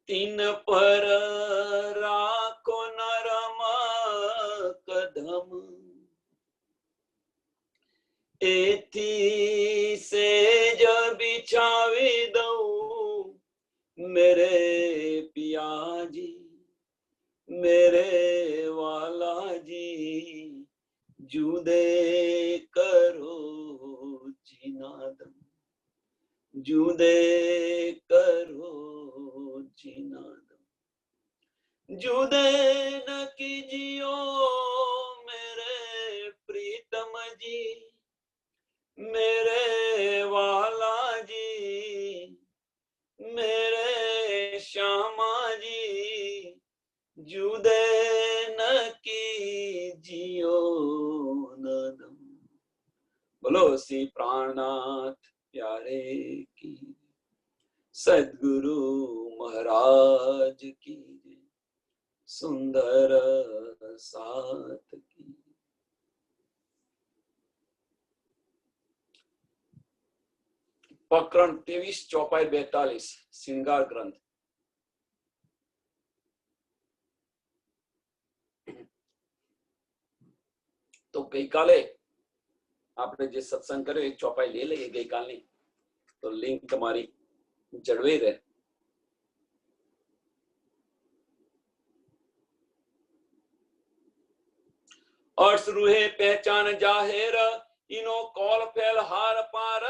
तीन पर राखो नरम कदम, एथी सेज बिछावी दऊं मेरे पिया जी, मेरे वाला जी, जुदे करो जिनादम, जुदे करो जिनादम, जुदे न कीजियो मेरे प्रीतम जी, मेरे वाला जी, मेरे श्यामा जी, जुदे न कीजियो नदम। बोलो श्री प्राणनाथ प्यारे की, सद्गुरु महाराज की, सुंदर साथ की। प्रकरण 23 चौपाई 42 श्रृंगार ग्रंथ। तो गई काले आपने जे सत्संग કર્યો એ ચોપાઈ લઈ લઈએ ગઈકાલની, તો લિંક તમારી જળવાઈ રહે। अर्श रूहे पहचान जाहिर, इनो कौल फैल हार पार,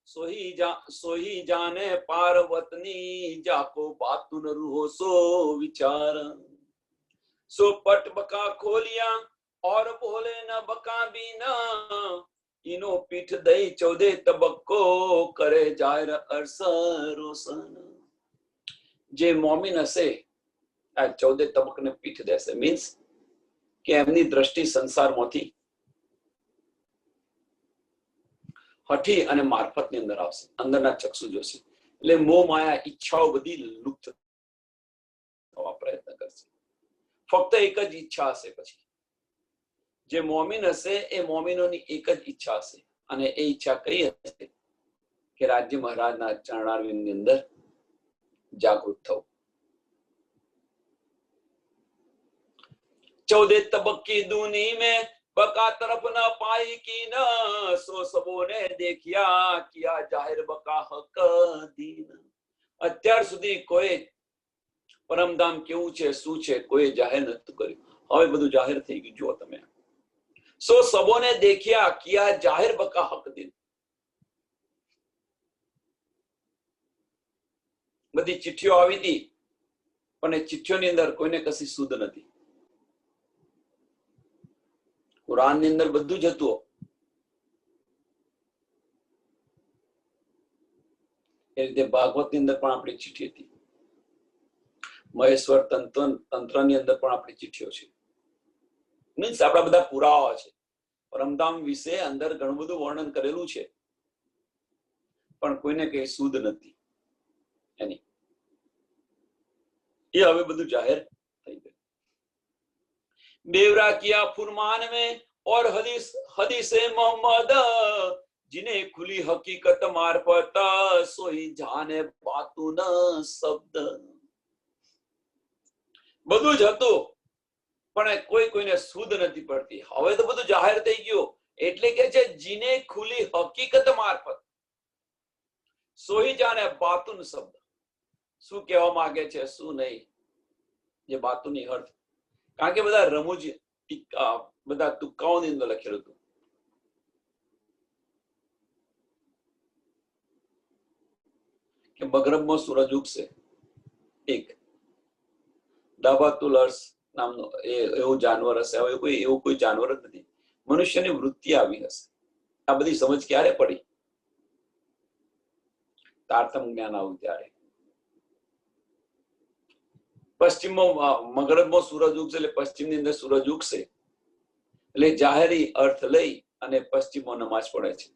सोही जाने पार वतनी, जाको बातुन रूहो सो विचार। सो पट बका खोलिया और बोले न बका बीना, इनो पीठ दई 14 तबक्को, करे जाहिर अर्श रोशन। जे मोमिन हसे आ 14 तबक ने पीठ देसे, मीन्स કે એમની દ્રષ્ટિ સંસારમાંથી હઠી અને મારફતની અંદર આવશે, અંદરના ચક્ષુ જોશે, એટલે મોહ માયા ઈચ્છાઓ બધી લુપ્ત થવા પ્રયત્ન કરશે। ફક્ત એક જ ઈચ્છા હશે। પછી જે મોમિન હશે એ મોમિનોની એક જ ઈચ્છા હશે, અને એ ઈચ્છા કઈ હશે કે રાજ્ય મહારાજના ચરણારવિંદની અંદર જાગૃત થવું। 14 तबक्की दूनी में बका तरफ न पाई की न, सो सबों ने देखिया किया जाहिर बका हक दीन। અત્યાર સુધી કોઈ પરમધામ કેવું છે શું છે કોઈ જાહેર નતું કર્યું, હવે બધું જાહેર થઈ ગયું। જો તમે સો સબોને દેખ્યા કિયા જાહેર બકા હક દીન। બધી ચિઠ્ઠીઓ આવી હતી, પણ એ ચિઠ્ઠીઓની અંદર કોઈને કશી સુધ નથી। કુરાન ની અંદર બધું જ હતું, એ રીતે ભાગવત ની અંદર પણ આપણી ચિઠ્ઠી હતી, મહેશ્વર તંત્રની અંદર પણ આપણી ચિઠ્ઠીઓ છે। મીન્સ આપણા બધા પુરાવા છે। પરમધામ વિશે અંદર ઘણું બધું વર્ણન કરેલું છે, પણ કોઈને કઈ સુધ નથી એની। એ હવે બધું જાહેર થઈ ગયું। बेवरा किया फुरमान में और हदीसे मोहम्मद, जिन्हें खुली हकीकत मार्फत, सोई जाने बातू न शब्द। બધું જ હતું પણ કોઈ કોઈને સુધ નથી પડતી। હવે તો બધું જાહેર થઈ ગયું, એટલે કે છે જીને ખુલી હકીકત મારફત, સોઈ જાને બાતુન શબ્દ। શું કહેવા માંગે છે શું નહીં, જે બાતુની અર્થ, કારણ કે બધા રમૂજ બધા તુક્કાઓની અંદર લખેલું હતું। કે મગરબમાં સૂરજ ઉગશે, એક દાબાતુલ અર્શ નામનો એવું જાનવર હશે। હવે એવું કોઈ જાનવર જ નથી, મનુષ્યની વૃત્તિ આવી હશે। આ બધી સમજ ક્યારે પડી? તારતમ જ્ઞાન આવું ત્યારે। પશ્ચિમમાં મગરબમાં સૂરજ ઉગશે એટલે પશ્ચિમની અંદર સૂરજ ઉગશે, એટલે જાહેરી અર્થ લઈ અને પશ્ચિમમાં નમાજ પડે છે।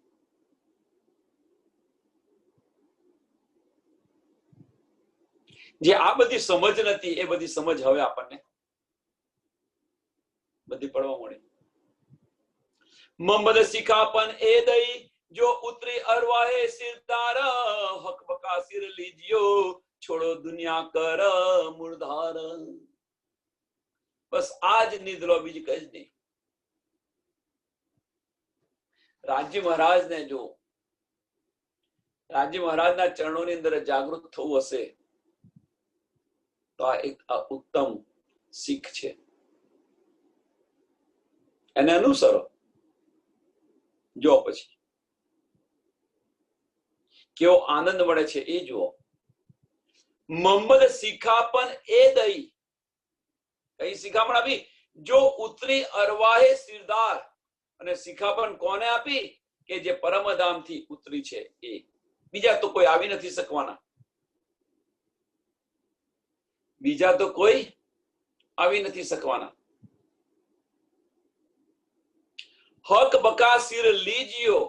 જે આ બધી સમજ નથી એ બધી સમજ હવે આપણને બધી પડવા મળી। મોહમ્મદ શિખાપન એ દઈ जो उतरी अरवाहे सिरदार, हक बका सिर लीजियो छोड़ो दुनिया कर मुर्दार। बस आज નીંદ લો, બીજી કઈ જ નહીં। રાજ્ય મહારાજ ને જો રાજ્ય મહારાજના ચરણોની અંદર જાગૃત થવું હશે તો આ એક ઉત્તમ શીખ છે, એને અનુસરો। જો પછી કેવો આનંદ મળે છે એ જુઓ। મોહમ્મદ શિખાપન એ દઈ, કઈ શિખામણ આપી? જો ઉતરી અરવાહે સિરદાર। અને શિખાપન કોને આપી? કે જે પરમધામ થી ઉતરી છે એ, બીજા તો કોઈ આવી નથી શકવાના, બીજા તો કોઈ આવી નથી શકવાના। હક બકાસિર લીજ્યો,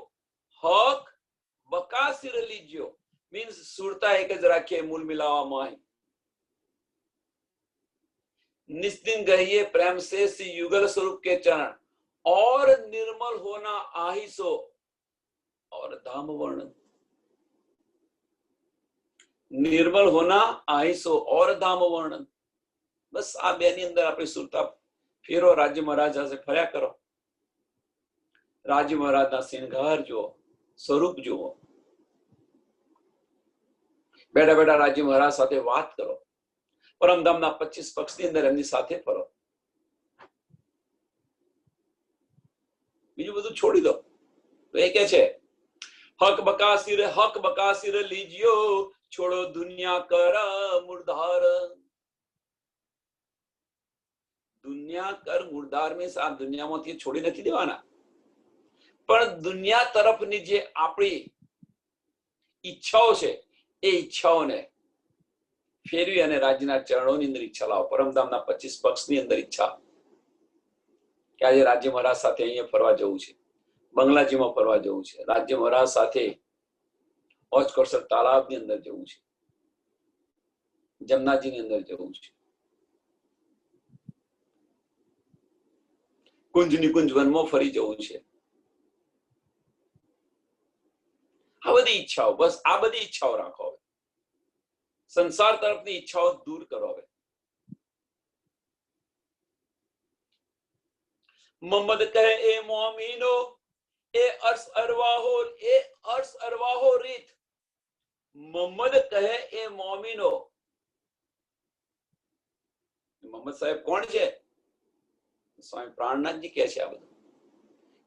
હક બકાસિર લીજ્યો મીન્સ સુરતા એક જ રાખીએ, મૂળ મિલાવામાં। निस्दिन गहिए प्रेम से सी युगल स्वरूप के चरण और निर्मल होना आहिसो और धाम वर्ण। निर्मल होना आहिसो और धाम वर्ण। बस आ बेनी अंदर अपनी सुरता फेरो, राज्य महाराज से फर्या करो। राज्य महाराज ना श्रृंगार जो स्वरूप जो बेटा बेटा राज्य महाराज साथे बात करो। परमधामना 25 पक्ष ની અંદર એમની સાથે ફરો, બીજું બધું છોડી દો। તો એ કે છે હક બકાસિર લીજ્યો છોડો દુનિયા કર મુર્દાર। દુનિયા કર મુર્દાર મીન્સ આ દુનિયામાંથી છોડી નથી દેવાના, પણ દુનિયા તરફની જે આપણી ઈચ્છાઓ છે એ ઈચ્છાઓને ફેરવી અને રાજ્યના ચરણોની અંદર ઈચ્છા લાવો। પરમધામના 25 પક્ષની અંદર ઈચ્છા કે આજે રાજ્ય મહારાજ સાથે અહીંયા ફરવા જવું છે, બંગલાજીમાં ફરવા જવું છે, રાજ્ય મહારાજ સાથે ઓચકોસર તાલાબની અંદર જવું છે, જમનાજીની અંદર જવું છે, કુંજ નિકુંજ વનમાં ફરી જવું છે। આ બધી ઈચ્છાઓ, બસ આ બધી ઈચ્છાઓ રાખો। संसार तरफनी इच्छाओं दूर करो। मोहम्मद कहे ए मोमिनो ए अर्श अरवाहो रीत। मोहम्मद कहे ए मोमिनो, मोहम्मद साहेब कोण छे? स्वामी प्राणनाथ जी कहे छे आ बधुं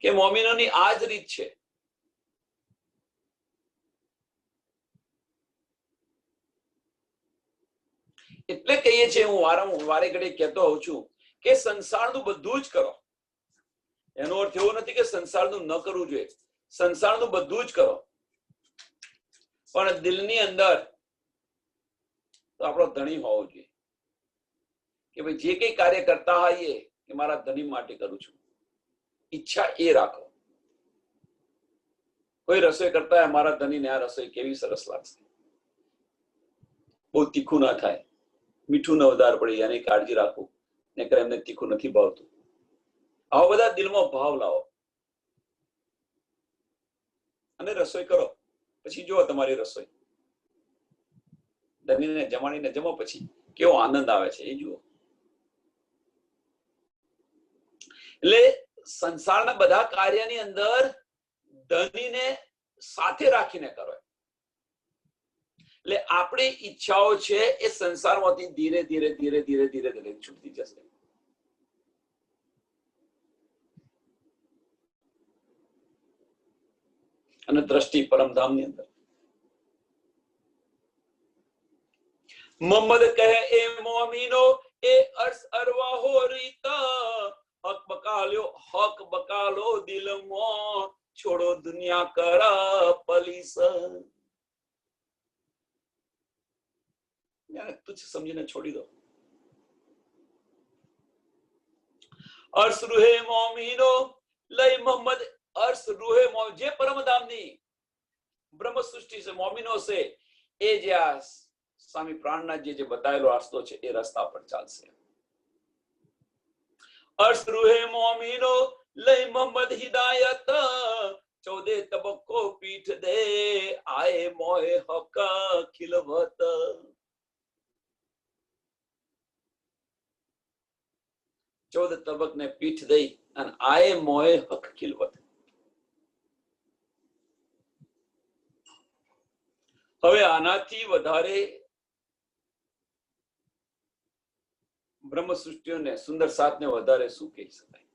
के मोमिनोनी आज રીત છે। એટલે કહીએ છીએ, હું વારે ઘડી કહેતો હોઉં છું કે સંસારનું બધું જ કરો। એનો અર્થ એવો નથી કે સંસારનું ન કરવું જોઈએ, સંસારનું બધું જ કરો, પણ દિલની અંદર તો આપણો ધણી હોવો જોઈએ કે ભાઈ જે કઈ કાર્ય કરતા હોઈએ કે મારા ધણી માટે કરું છું, ઈચ્છા એ રાખો। કોઈ રસોઈ કરતા હોય, મારા ધણીને આ રસોઈ કેવી સરસ લાગશે, બહુ તીખું ના થાય, મીઠું ન વધારે પડે, એની કાળજી રાખો, નહીંતર એમને તીખું નથી ભાવતું। આવા બધા દિલમાં ભાવ લાવો અને રસોઈ કરો। પછી જુઓ તમારી રસોઈ, ધણીને જમાડીને જમો, પછી કેવો આનંદ આવે છે એ જુઓ। એટલે સંસારના બધા કાર્યની અંદર ધણીને સાથે રાખીને કરો। એટલે આપણી ઈચ્છાઓ છે એ સંસારમાંથી ધીરે ધીરે ધીરે ધીરે ધીરે ધીરે છૂટતી જશે। અને દ્રષ્ટિ પરમધામની અંદર। મોહમ્મદ કહે એ મોમિનો એ અર્શ અરવાહો રીતા। હક બકાલો દિલમાં છોડો દુનિયા કરા પલીસ। तुझ समझने छोड़ी दो। अर्श रूहे मोमिनो लई मोहम्मद अर्श रूहे मोमिन जे परमधामनी ब्रह्म सृष्टि से मोमिनो से ए जे आ स्वामी प्राणनाथ जी जे बतायेलो रस्तो छे ए रस्ता पर चालशे। अर्श रूहे मोमिनो लई मोहम्मद हिदायत 14 તબક્કો પીઠ દે આએ મોહે હક ખિલવત. 14 તબક ને પીઠ દઈ અને આએ મોહે હક ખિલવત. હવે આનાથી વધારે બ્રહ્મ સૃષ્ટિઓને સુંદર સાતને વધારે શું કહી શકાય?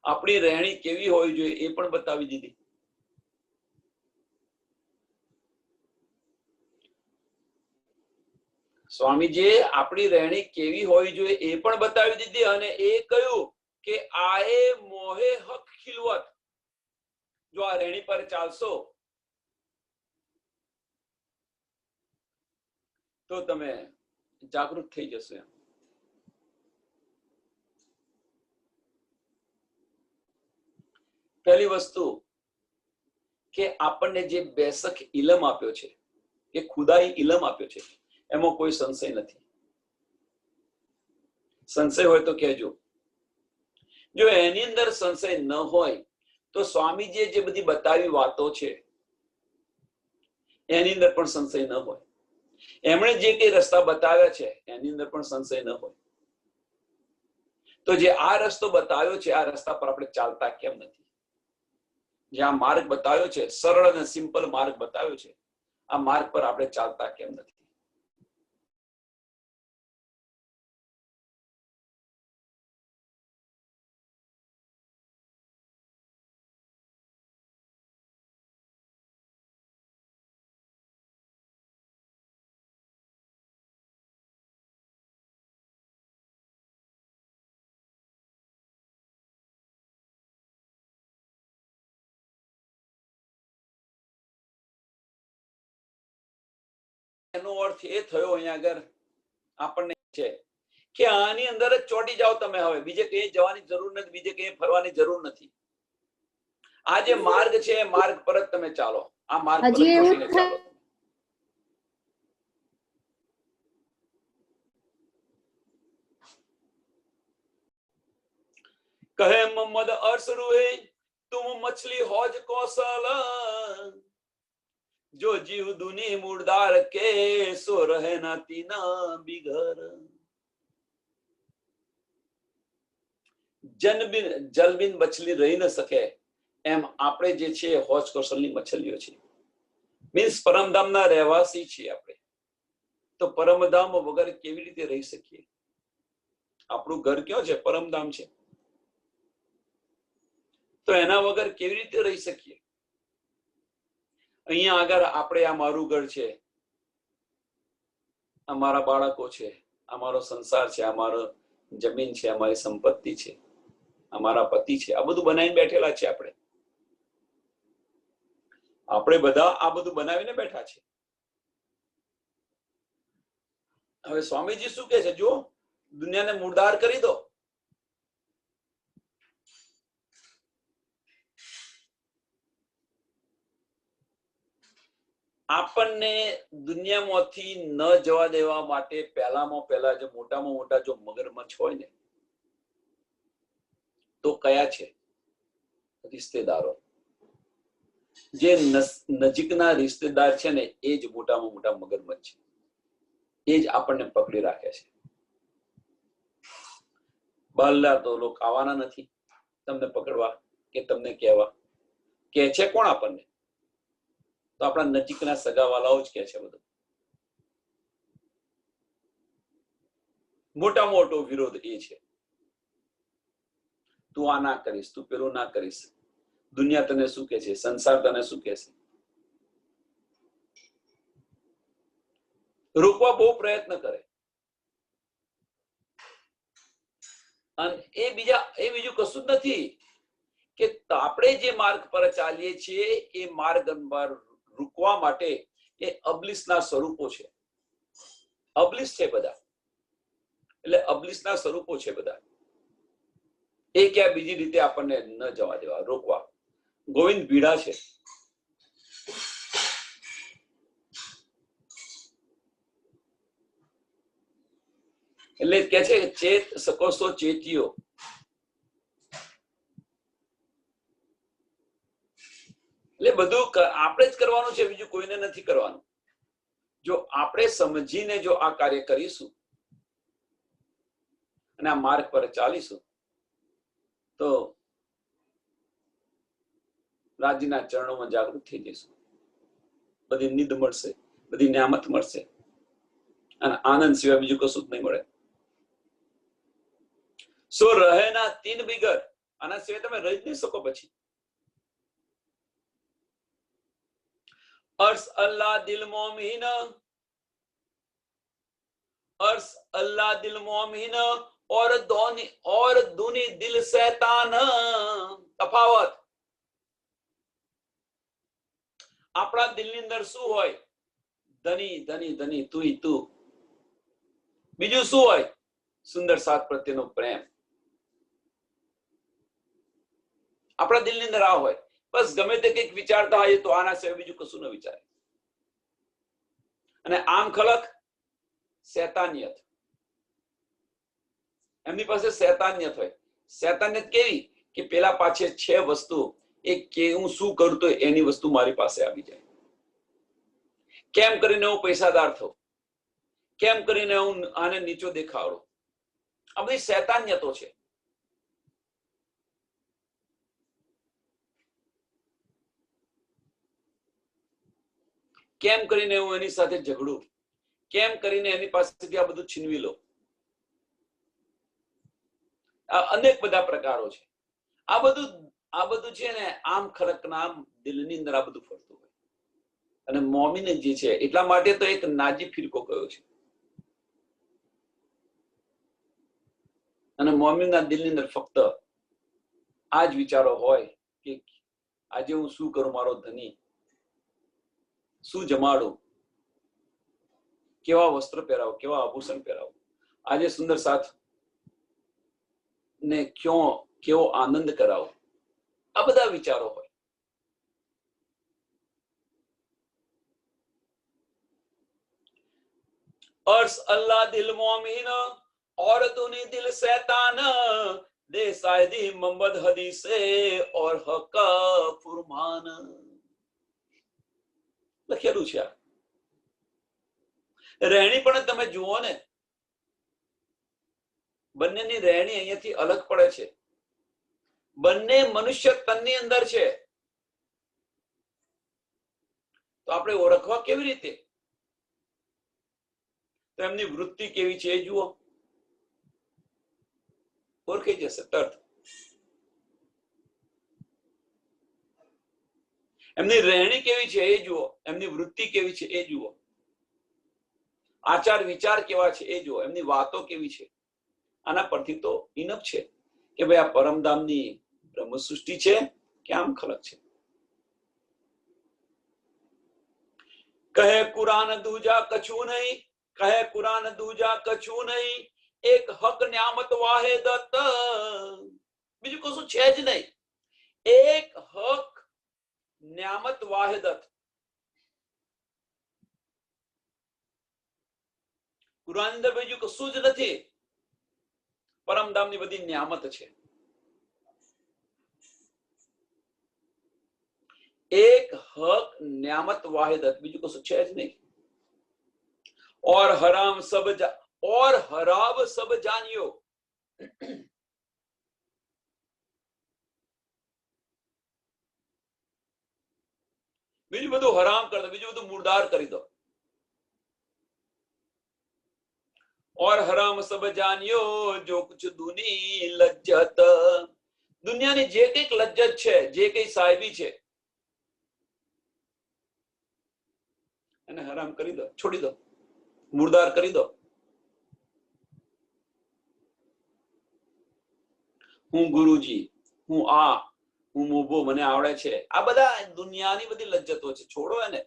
આપણી રહેણી કેવી હોવી જોઈએ એ પણ બતાવી દીધી. સ્વામીજીએ આપણી રહેણી કેવી હોવી જોઈએ એ પણ બતાવી દીધી અને એ કહ્યું કે આએ મોહે હક ખિલવત. જો આ રહેણી પર ચાલશો તો તમે જાગૃત થઈ જશો. પહેલી વસ્તુ કે આપણને જે બેસક ઇલમ આપ્યો છે, કે ખુદાઈ ઇલમ આપ્યો છે, એમાં કોઈ સંશય નથી. સંશય હોય તો કહેજો. જો એની અંદર સંશય ન હોય તો સ્વામીજીએ જે બધી બતાવી વાતો છે એની અંદર પણ સંશય ન હોય. એમણે જે કઈ રસ્તા બતાવ્યા છે એની અંદર પણ સંશય ન હોય. તો જે આ રસ્તો બતાવ્યો છે આ રસ્તા પર આપણે ચાલતા કેમ નથી? જ્યાં માર્ગ બતાવ્યો છે, સરળ અને સિમ્પલ માર્ગ બતાવ્યો છે, આ માર્ગ પર આપણે ચાલતા કેમ નથી? એનો અર્થ એ થયો અહીંયા આગળ આપણને છે કે આની અંદર જ ચોંટી જાઓ તમે. હવે બીજે કઈ જવાની જરૂર નથી, બીજે કઈ ફરવાની જરૂર નથી. આ જે માર્ગ છે એ માર્ગ પર જ તમે ચાલો. આ માર્ગ પર જ ચોંટીને ચાલો. કહે મોહમ્મદ અર્શ રૂહે તુમ મછલી હોજ કૌશલ, જો જીવ દુની મુર્દાર કે સો રહે ના તીના બિગર. જલબિન મછલી રહી ન શકે એમ આપણે જે છે હોજ કૌશલની મછલીઓ છે. મીન્સ પરમધામના રહેવાસી છીએ આપણે. તો પરમધામ વગર કેવી રીતે રહી શકીએ? આપણું ઘર ક્યાં છે? પરમધામ છે. તો એના વગર કેવી રીતે રહી શકીએ? અહીંયા આગળ આપણે આ મારું ઘર છે, અમારા બાળકો છે, અમારો સંસાર છે, અમારો જમીન છે, અમારી સંપત્તિ છે, અમારા પતિ છે, આ બધું બનાવીને બેઠેલા છે આપણે. આપણે બધા આ બધું બનાવીને બેઠા છે. હવે સ્વામીજી શું કહે છે? જો દુનિયાને મુર્દાર કરી દો. આપણને દુનિયામાંથી ન જવા દેવા માટે પહેલામાં પહેલા જો મોટામાં મોટા જો મગરમચ્છ હોય ને તો કયા છે? રિશ્તેદારો. જે નજીકના રિશ્તેદાર છે ને એ જ મોટામાં મોટા મગરમચ્છ છે. એ જ આપણને પકડી રાખે છે. બહારના તો લોકો આવવાના નથી તમને પકડવા કે તમને કહેવા. કે છે કોણ આપણને? તો આપણા નજીકના સગાવાલાઓ જ કે છે. બધું મોટા મોટો વિરોધ એ છે. તું આ ના કરીશ, તું પેલું ના કરીશ. દુનિયા તને શું કે છે? સંસાર તને શું કે છે? રોકવા બહુ પ્રયત્ન કરે. અને એ બીજું કશું જ નથી કે આપણે જે માર્ગ પર ચાલીએ છીએ એ માર્ગ પર રૂકવા માટે એ અબલિસના સ્વરૂપો છે. અબલિસ છે બધા. એટલે અબલિસના સ્વરૂપો છે બધા. એ ક્યાં બીજી રીતે આપણને ન જવા દેવા, રોકવા. ગોવિંદ ભીડા છે. એટલે કે છે ચેત શકો છો ચેતીઓ. બધું આપણે જ કરવાનું છે, બીજું કોઈને નથી કરવાનું. જો આપણે સમજીને જો આ કાર્ય કરીશું અને આ માર્ગ પર ચાલીશું તો રાજ્યના ચરણોમાં જાગૃત થઈ જઈશું. બધી નિધ મળશે, બધી નિયામત મળશે અને આનંદ સિવાય બીજું કશું જ નહીં મળે. સો રહેના 3 બિગર, આના સિવાય તમે રહી જ નહીં શકો. પછી अर्श अल्लाह दिल मोमिन, अर्श अल्लाह दिल मोमिन और दूनी दिल शैतान. तफावत આપણા દિલની અંદર શું હોય? ધની ધની ધની, તું તું. બીજું શું હોય? સુંદર સાથ પ્રત્યેનો પ્રેમ. આપણા દિલની અંદર આ હોય. બસ ગમે તે કંઈક વિચારતા હોય તો આના સિવાય બીજું કશું ન વિચારે. અને આમ ખલક શૈતાનિયત. એમની પાસે શૈતાનિયત હોય. શૈતાનિયત કેવી કે પેલા પાછે છે વસ્તુ, એક કે હું શું કરું તો એની વસ્તુ મારી પાસે આવી જાય. કેમ કરીને હું પૈસાદાર થઉં, કેમ કરીને હું આને નીચો દેખાડું. આ બધી શૈતાનિયતો છે. કેમ કરીને હું એની સાથે ઝઘડું, કેમ કરીને એની પાસેથી આ બધું છીનવી લો. આ અનેક બધા પ્રકારો છે. આ બધું છે ને આમ ખરકના દિલની અંદર આ બધું ફરતું હોય. અને મોમીન જે છે એટલા માટે તો એક નાજી ફિરકો કયો છે. અને મોમીનના દિલની અંદર ફક્ત આ જ વિચારો હોય કે આજે હું શું કરું, મારો ધની શું જમાડું, કેવા વસ્ત્ર પહેરાવું, કેવા આભૂષણ પહેરાવું, આજે સુંદર સાથ ને કેવો આનંદ કરાવો. આ બધા વિચારો હોય. अर्श अल्लाह दिल मोमिन और दूनी दिल शैतान, दे शायदी मोहम्मद हदीसे और हक फुरमान. લખેલું છે. રહેણી પણ તમે જુઓ ને, બંનેની રહેણી અહીંયાથી અલગ પડે છે. બંને મનુષ્ય તનની અંદર છે. તો આપણે ઓળખવા કેવી રીતે? તો એમની વૃત્તિ કેવી છે એ જુઓ, ઓળખી જશે તરત. એમની રહેણી કેવી છે એ જુઓ, એમની વૃત્તિ કેવી છે એ જુઓ, આચાર વિચાર કેવા છે એ જુઓ, એમની વાતો કેવી છે. આના પરથી તો ઇનફ છે કે ભાઈ આ પરમધામની બ્રહ્મ સૃષ્ટિ છે કે આમ ખલક છે. કહે કુરાન દૂજા કછું નહીં, કહે કુરાન દૂજા કછું નહીં, એક હક ન્યામત વાહિદત. બીજું કશું છે જ નહીં. એક હક ન્યામત વાહિદત. કુરાન અંદર બીજું કશું જ નથી. પરમધામની બધી ન્યામત છે. એક હક ન્યામત વાહિદત, બીજું કશું છે જ નહીં. और हराम सब और हराब सब जानियो. બીજું બધું હરામ કરી દો, બીજું બધું મુર્દાર કરી દો. और हराम सब जानियो जो कुछ दूनी लज्जत. દુનિયાની જે કંઈક લજ્જત છે, જે કંઈ સાહેબી છે, એને હરામ કરી દો, છોડી દો, મુર્દાર કરી દો. હું ગુરુજી, હું આ, હું મોભો, મને આવડે છે, આ બધા દુનિયાની બધી લજ્જતો છે. છોડો એને.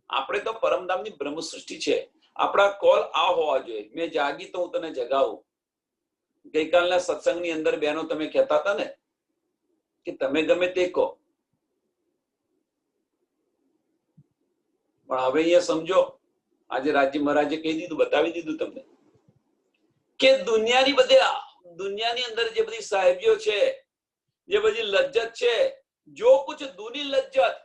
આપણે તો પરમધામની બ્રહ્મ સૃષ્ટિ છે. આપણા કોલ આ હોવા જોઈએ. મેં જાગી તો હું તને જગાવું. ગઈકાલના સત્સંગની અંદર બહેનો તમે કહેતા હતા ને કે તમે ગમે તે કહો, પણ હવે અહીંયા સમજો, આજે રાજ્ય મહારાજે કહી દીધું, બતાવી દીધું તમને કે દુનિયાની અંદર જે બધી સાહેબીઓ છે, જે બધી લજ્જત છે, જો કુછ દૂની લજ્જત,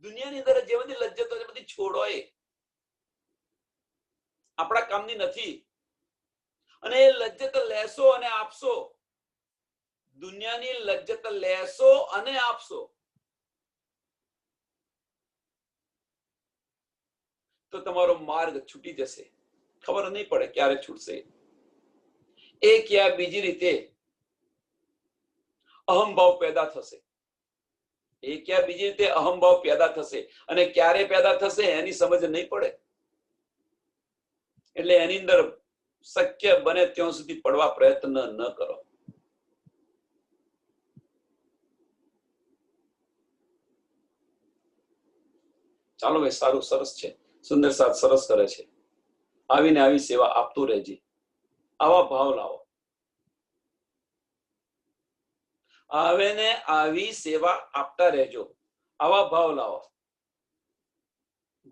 દુનિયાની અંદર જે બધી લજ્જતો છે બધી છોડો, એ આપણા કામની નથી. અને એ લજ્જત લેશો અને આપશો, દુનિયાની લજ્જત લેશો અને આપશો તો તમારો માર્ગ છૂટી જશે, ખબર નહીં પડે ક્યારે છૂટશે. એક યા બીજી રીતે અહમભાવ પેદા થશે, એક યા બીજી રીતે અહમભાવ પેદા થશે, અને ક્યારે પેદા થશે એની સમજ નહીં પડે. એટલે એની અંદર શક્ય બને ત્યાં સુધી પડવા પ્રયત્ન ન કરો. ચાલો ભાઈ, સારું, સરસ છે. સુંદર સાથ સરસ કરે છે. આવીને આવી સેવા આપતું રહેજે, આવા ભાવ લાવો. આવે ને આવી સેવા આપતા રહેજો, આવા ભાવ લાવો.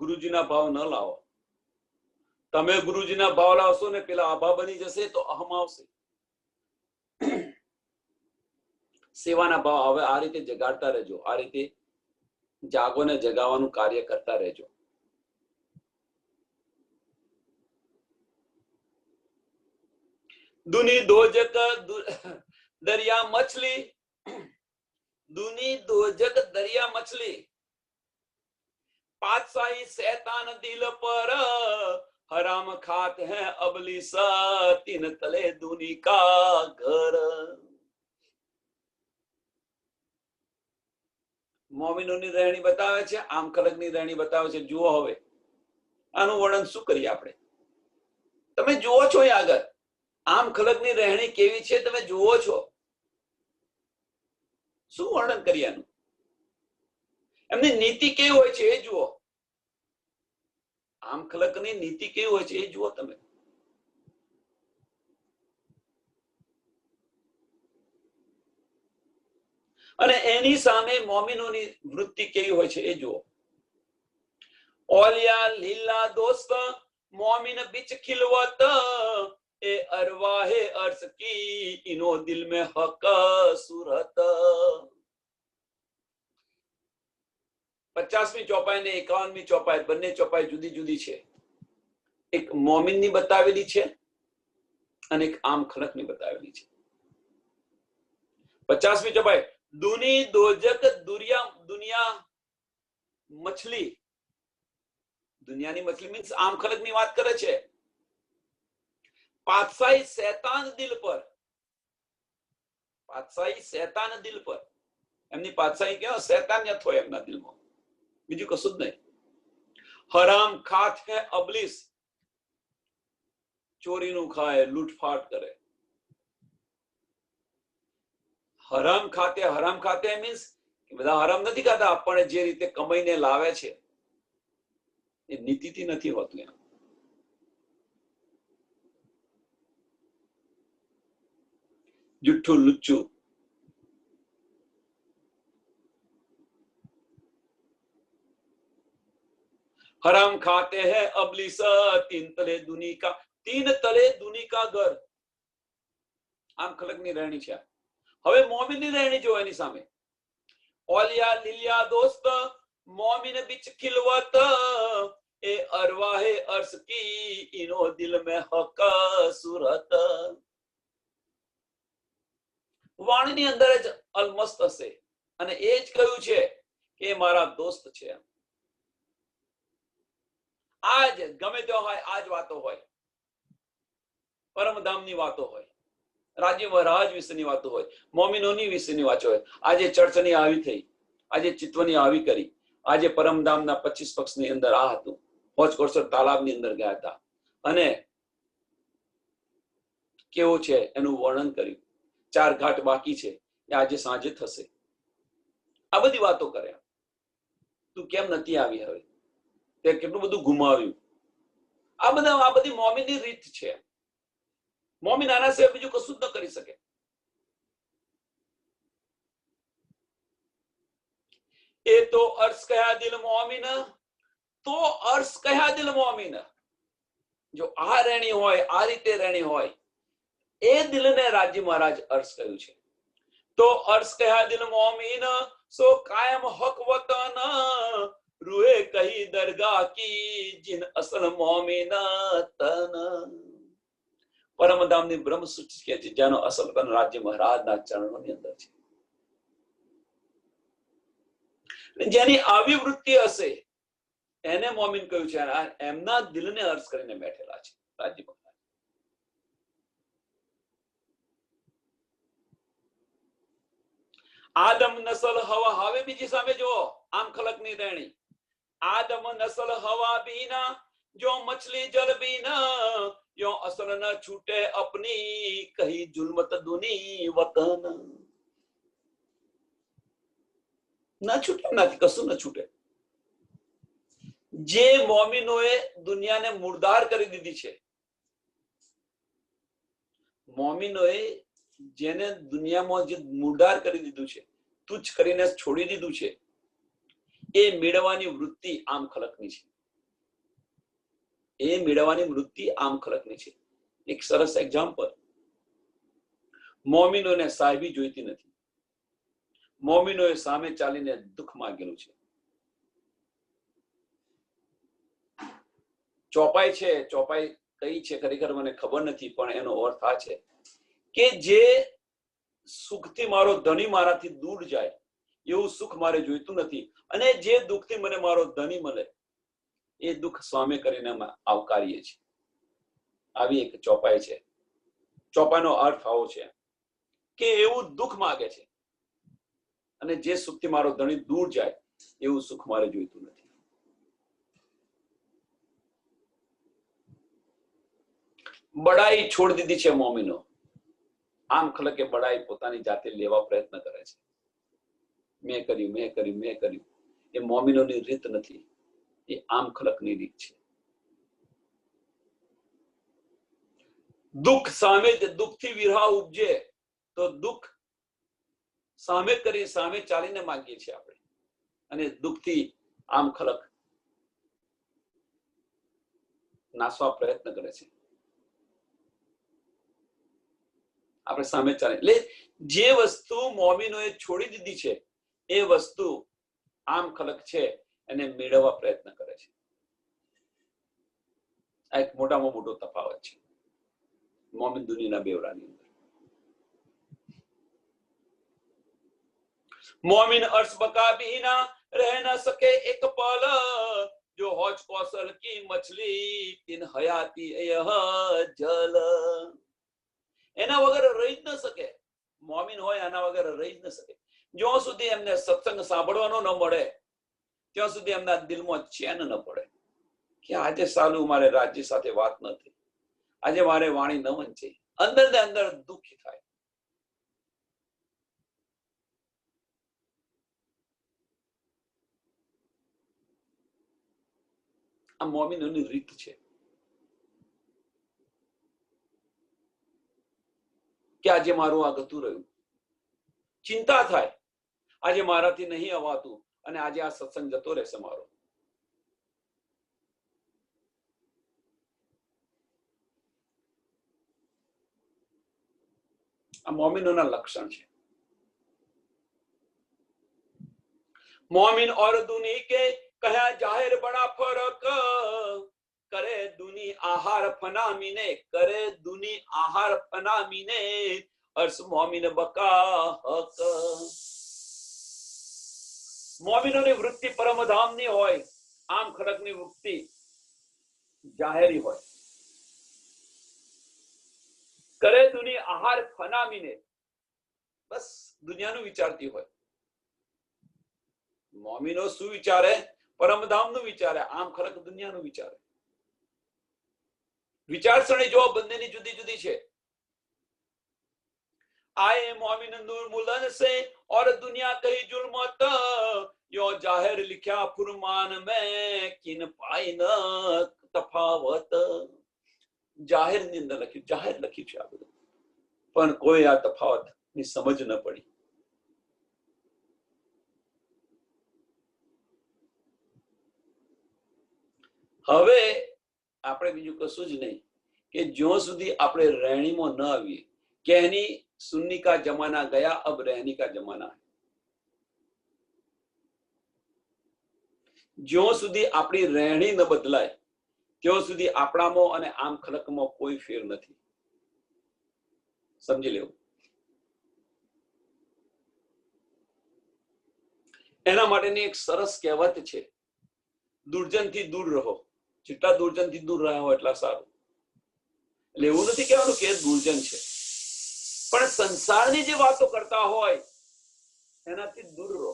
ગુરુજીના ભાવ ન લાવો. તમે ગુરુજીના ભાવ લાવશો ને પેલા આભા બની જશે તો અહમ આવશે. સેવાના ભાવ હવે આ રીતે જગાડતા રહેજો, આ રીતે જાગોને જગાવવાનું કાર્ય કરતા રહેજો. દુની દોજક દરિયા મછલી, દુની દોજક દરિયા મછલી, पातशाही शैतान दिल पर हराम खात है अबली सा, तीन तले दूनी का घर. મોમિનોની રહેણી બતાવે છે, આમ ખલકની રહેણી બતાવે છે. જુઓ હવે આનું વર્ણન શું કરીએ આપણે? તમે જુઓ છો આગળ આમ ખલકની રહેણી કેવી છે, તમે જુઓ છો. શું વર્ણન કરીએ આનું? એમની નીતિ કેવી હોય છે એ જુઓ. આમ ખલકની નીતિ કેવી હોય છે એ જુઓ તમે. અને એની સામે મોમિનોની વૃત્તિ કેવી હોય છે એ જુઓ. ઓલિયા લીલા દોસ્ત મોમિન बिच खिलवत, ए अरवाहे अर्श की इनो दिल में हक सूरत. 50મી ચોપાઈ ને 51મી ચોપાઈ, બંને ચોપાઈ જુદી જુદી છે. એક મોમિનની બતાવેલી છે અને એક આમ ખલકની બતાવેલી છે. 50મી ચોપાઈ દુની દોજક દુનિયા મછલી, દુનિયાની મછલી મીન્સ આમ ખલકની વાત કરે છે. પાતશાહી શૈતાન દિલ પર, પાતશાહી શૈતાન દિલ પર, એમની પાતશાહી કેવો શૈતાનિયત હોય એમના દિલમાં, બીજું કશું જ નહીં. હરામ ખાત હે અબલીસ, ચોરીનું ખાય, લૂંટફાટ કરે. હરામ ખાતે મીન્સ બધા હરામ નથી ખાતા, આપણે જે રીતે કમાઈને લાવે છે એ નીતિથી નથી હોતું. એમ જુઠ્ઠું લુચ્ચું. हराम खाते हैं अबलीस, तीन तले दुनी का घर. આમ ખલકની રહેણી છે. હવે મોમિનની રહેણી જો એની સામે. ઓલિયા લીલિયા દોસ્ત મોમિન बिच खिलवत, ए अरवाहे अर्श की इनो दिल में हक सूरत. વાણીની અંદર જ અલમસ્ત હશે અને એ જ કહ્યું છે કે મારા દોસ્ત છે. આજ ગમે તે હોય, આજ વાતો હોય, પરમધામની વાતો હોય, રાજ્ય મહારાજ વિશેની વાતો હોય, મોમિનોની વિશેની વાતો હોય. આજે ચર્ચની આવી થઈ, આજે ચિત્વની આવી કરી, આજે પરમધામના 25 પક્ષની અંદર આ હતું. હોજકોસર તાલાબની અંદર ગયા હતા અને કેવું છે એનું વર્ણન કર્યું. 4 ઘાટ બાકી છે એ આજે સાંજે થશે. આ બધી વાતો કર્યા. તું કેમ નથી આવી? હવે તે કેટલું બધું ગુમાવ્યું. આ બધી મોમિનની રીત છે. મોમિન આના સિવાય બીજું કશું જ ન કરી શકે. એ તો અર્શ કયા દિલ મોમિન, તો અર્શ કયા દિલ મોમિન. જો આ રહેણી હોય, આ રીતે રહેણી હોય, એ દિલને રાજ્ય મહારાજ અર્શ કહ્યું છે. तो अर्श कहा दिल मोमिन सो कायम हक वतन रूहे कही दरगाह की जिन असल मोमिन तन પરમધામની બ્રહ્મ સૃષ્ટિ કે છે જેનો અસલ તન રાજ્ય મહારાજના ચરણોની અંદર છે. જેની આવી વૃત્તિ હશે એને મોમિન કહ્યું છે. એમના દિલને અર્થ કરીને બેઠેલા છે રાજ્ય મહારાજ. આદમ નસલ હવા, હવે બીજી સામે જુઓ આમ ખલકની રહેણી. आदम नस्ल हवा बीना जो मछली जल बीना यो असल न छूटे अपनी कही जुल्मत दुनी वतन. न छूटे નથી, કશું ન છૂટે. જે મોમિનોએ દુનિયાને મુર્દાર કરી દીધી છે, મોમિનોએ જેને દુનિયામાં જે મુર્દાર કરી દીધું છે, તુચ્છ કરીને છોડી દીધું છે, એ મેળવવાની વૃત્તિ આમ ખલકની છે. એ મેળવવાની વૃત્તિ આમ ખલકની છે. એક સરસ એક્ઝામ્પલ, મોમિનોને સાહેબી જોઈતી નથી. મોમિનોએ સામે ચાલીને દુઃખ માંગેલું છે. ચોપાઈ છે, ચોપાઈ કઈ છે ખરેખર મને ખબર નથી, પણ એનો અર્થ આ છે કે જે સુખથી મારો ધણી મારાથી દૂર જાય એવું સુખ મારે જોઈતું નથી, અને જે દુઃખથી મને મારો ધણી મળે એ દુઃખ સ્વામે કરીને અમે આવકારીએ છીએ. આવી એક ચોપાઈ છે. ચોપાઈનો અર્થ આવો છે કે એવું દુઃખ માગે છે, અને જે સુખથી મારો ધણી દૂર જાય એવું સુખ મારે જોઈતું નથી. બડાઈ છોડી દીધી છે મોમિનો. આમ ખલકે બડાઈ પોતાની જાતે લેવા પ્રયત્ન કરે છે. મેં કર્યું, મેં કર્યું, મેં કર્યું. એ મોમિનોની રીત નથી, એ આમ ખલકની રીત છે. દુઃખ સામે, દુઃખથી વિરહ ઉપજે તો દુઃખ સામે કરી, સામે ચાલીને માંગીએ છીએ આપણે, અને દુઃખથી આમ ખલક નાસવા પ્રયત્ન કરે છે. આપણે સામે ચાલે એટલે જે વસ્તુ મોમિનોએ છોડી દીધી છે એ વસ્તુ આમ ખલક છે એને મેળવવા પ્રયત્ન કરે છે. આ એક મોટામાં મોટો તફાવત છે મોમિન દુનિયાના બેવડાની અંદર. मोमिन अर्श बका बिना रह न सके एक पल जो हौज कौशल की मछली इन हयाती यह जल. એના વગર રહી જ ન શકે. મોમિન હોય એના વગર રહી જ ન શકે. જ્યાં સુધી એમને સત્સંગ સાંભળવાનો ન મળે ત્યાં સુધી એમના દિલમાં ચેન ન પડે કે આજે સાલું મારે રાજ્ય સાથે વાત ન થઈ, આજે મારે વાણી ન વંચે. અંદર ને અંદર દુઃખી થાય. આ મોમિનોની રીત છે કે આજે મારું આ ગતું રહ્યું. ચિંતા થાય આજે મારાથી નહીં અવાતું, અને આજે આ સત્સંગ જતો રહેશે મારો. આ મોમિનોના લક્ષણ છે. मोमिन और दुनी के कहा जाहिर बड़ा फरक करे दुनी आहार फनामीने, करे दुनी आहार फनामीने अर्श मोमिन बका हक. મોમિનોની વૃત્તિ પરમધામની હોય, આમ ખડકની વૃત્તિ જાહેરી હોય. કરે દુની આહાર ફનામીને, બસ દુનિયાનું વિચારતી હોય. મોમિનો શું વિચારે? પરમધામનું વિચારે, આમ ખરક દુનિયાનું વિચારે. વિચારસરણી જો બંનેની જુદી જુદી છે. आए मोमिन नूर मुलन से और दुनिया कही जुल्मत यो जाहिर लिखा फुरमान में किन पाई न तफावत. જાહેર ની અંદર લખ્યું, જાહેર લખ્યું છે આ બધું, પણ કોઈ આ તફાવત ની સમજ ન પડી. હવે આપણે બીજું કશું જ નહીં કે જ્યાં સુધી આપણે રહેણીમાં ન આવીએ કે એની सुन्नी का जमाना गया, अब रहनी का जमाना है. જ્યાં સુધી આપણી રહેણી ન બદલાય ત્યાં સુધી આપણામાં અને આમ ખલકમાં કોઈ ફેર નથી. સમજી લેવું. એના માટેની એક સરસ કહેવત છે, દુર્જનથી દૂર રહો. જેટલા દુર્જનથી દૂર રહ્યા હોય એટલા સારું. એટલે એવું નથી કહેવાનું કે દુર્જન છે, પણ સંસારની જે વાતો કરતા હોય એનાથી દૂર રહો.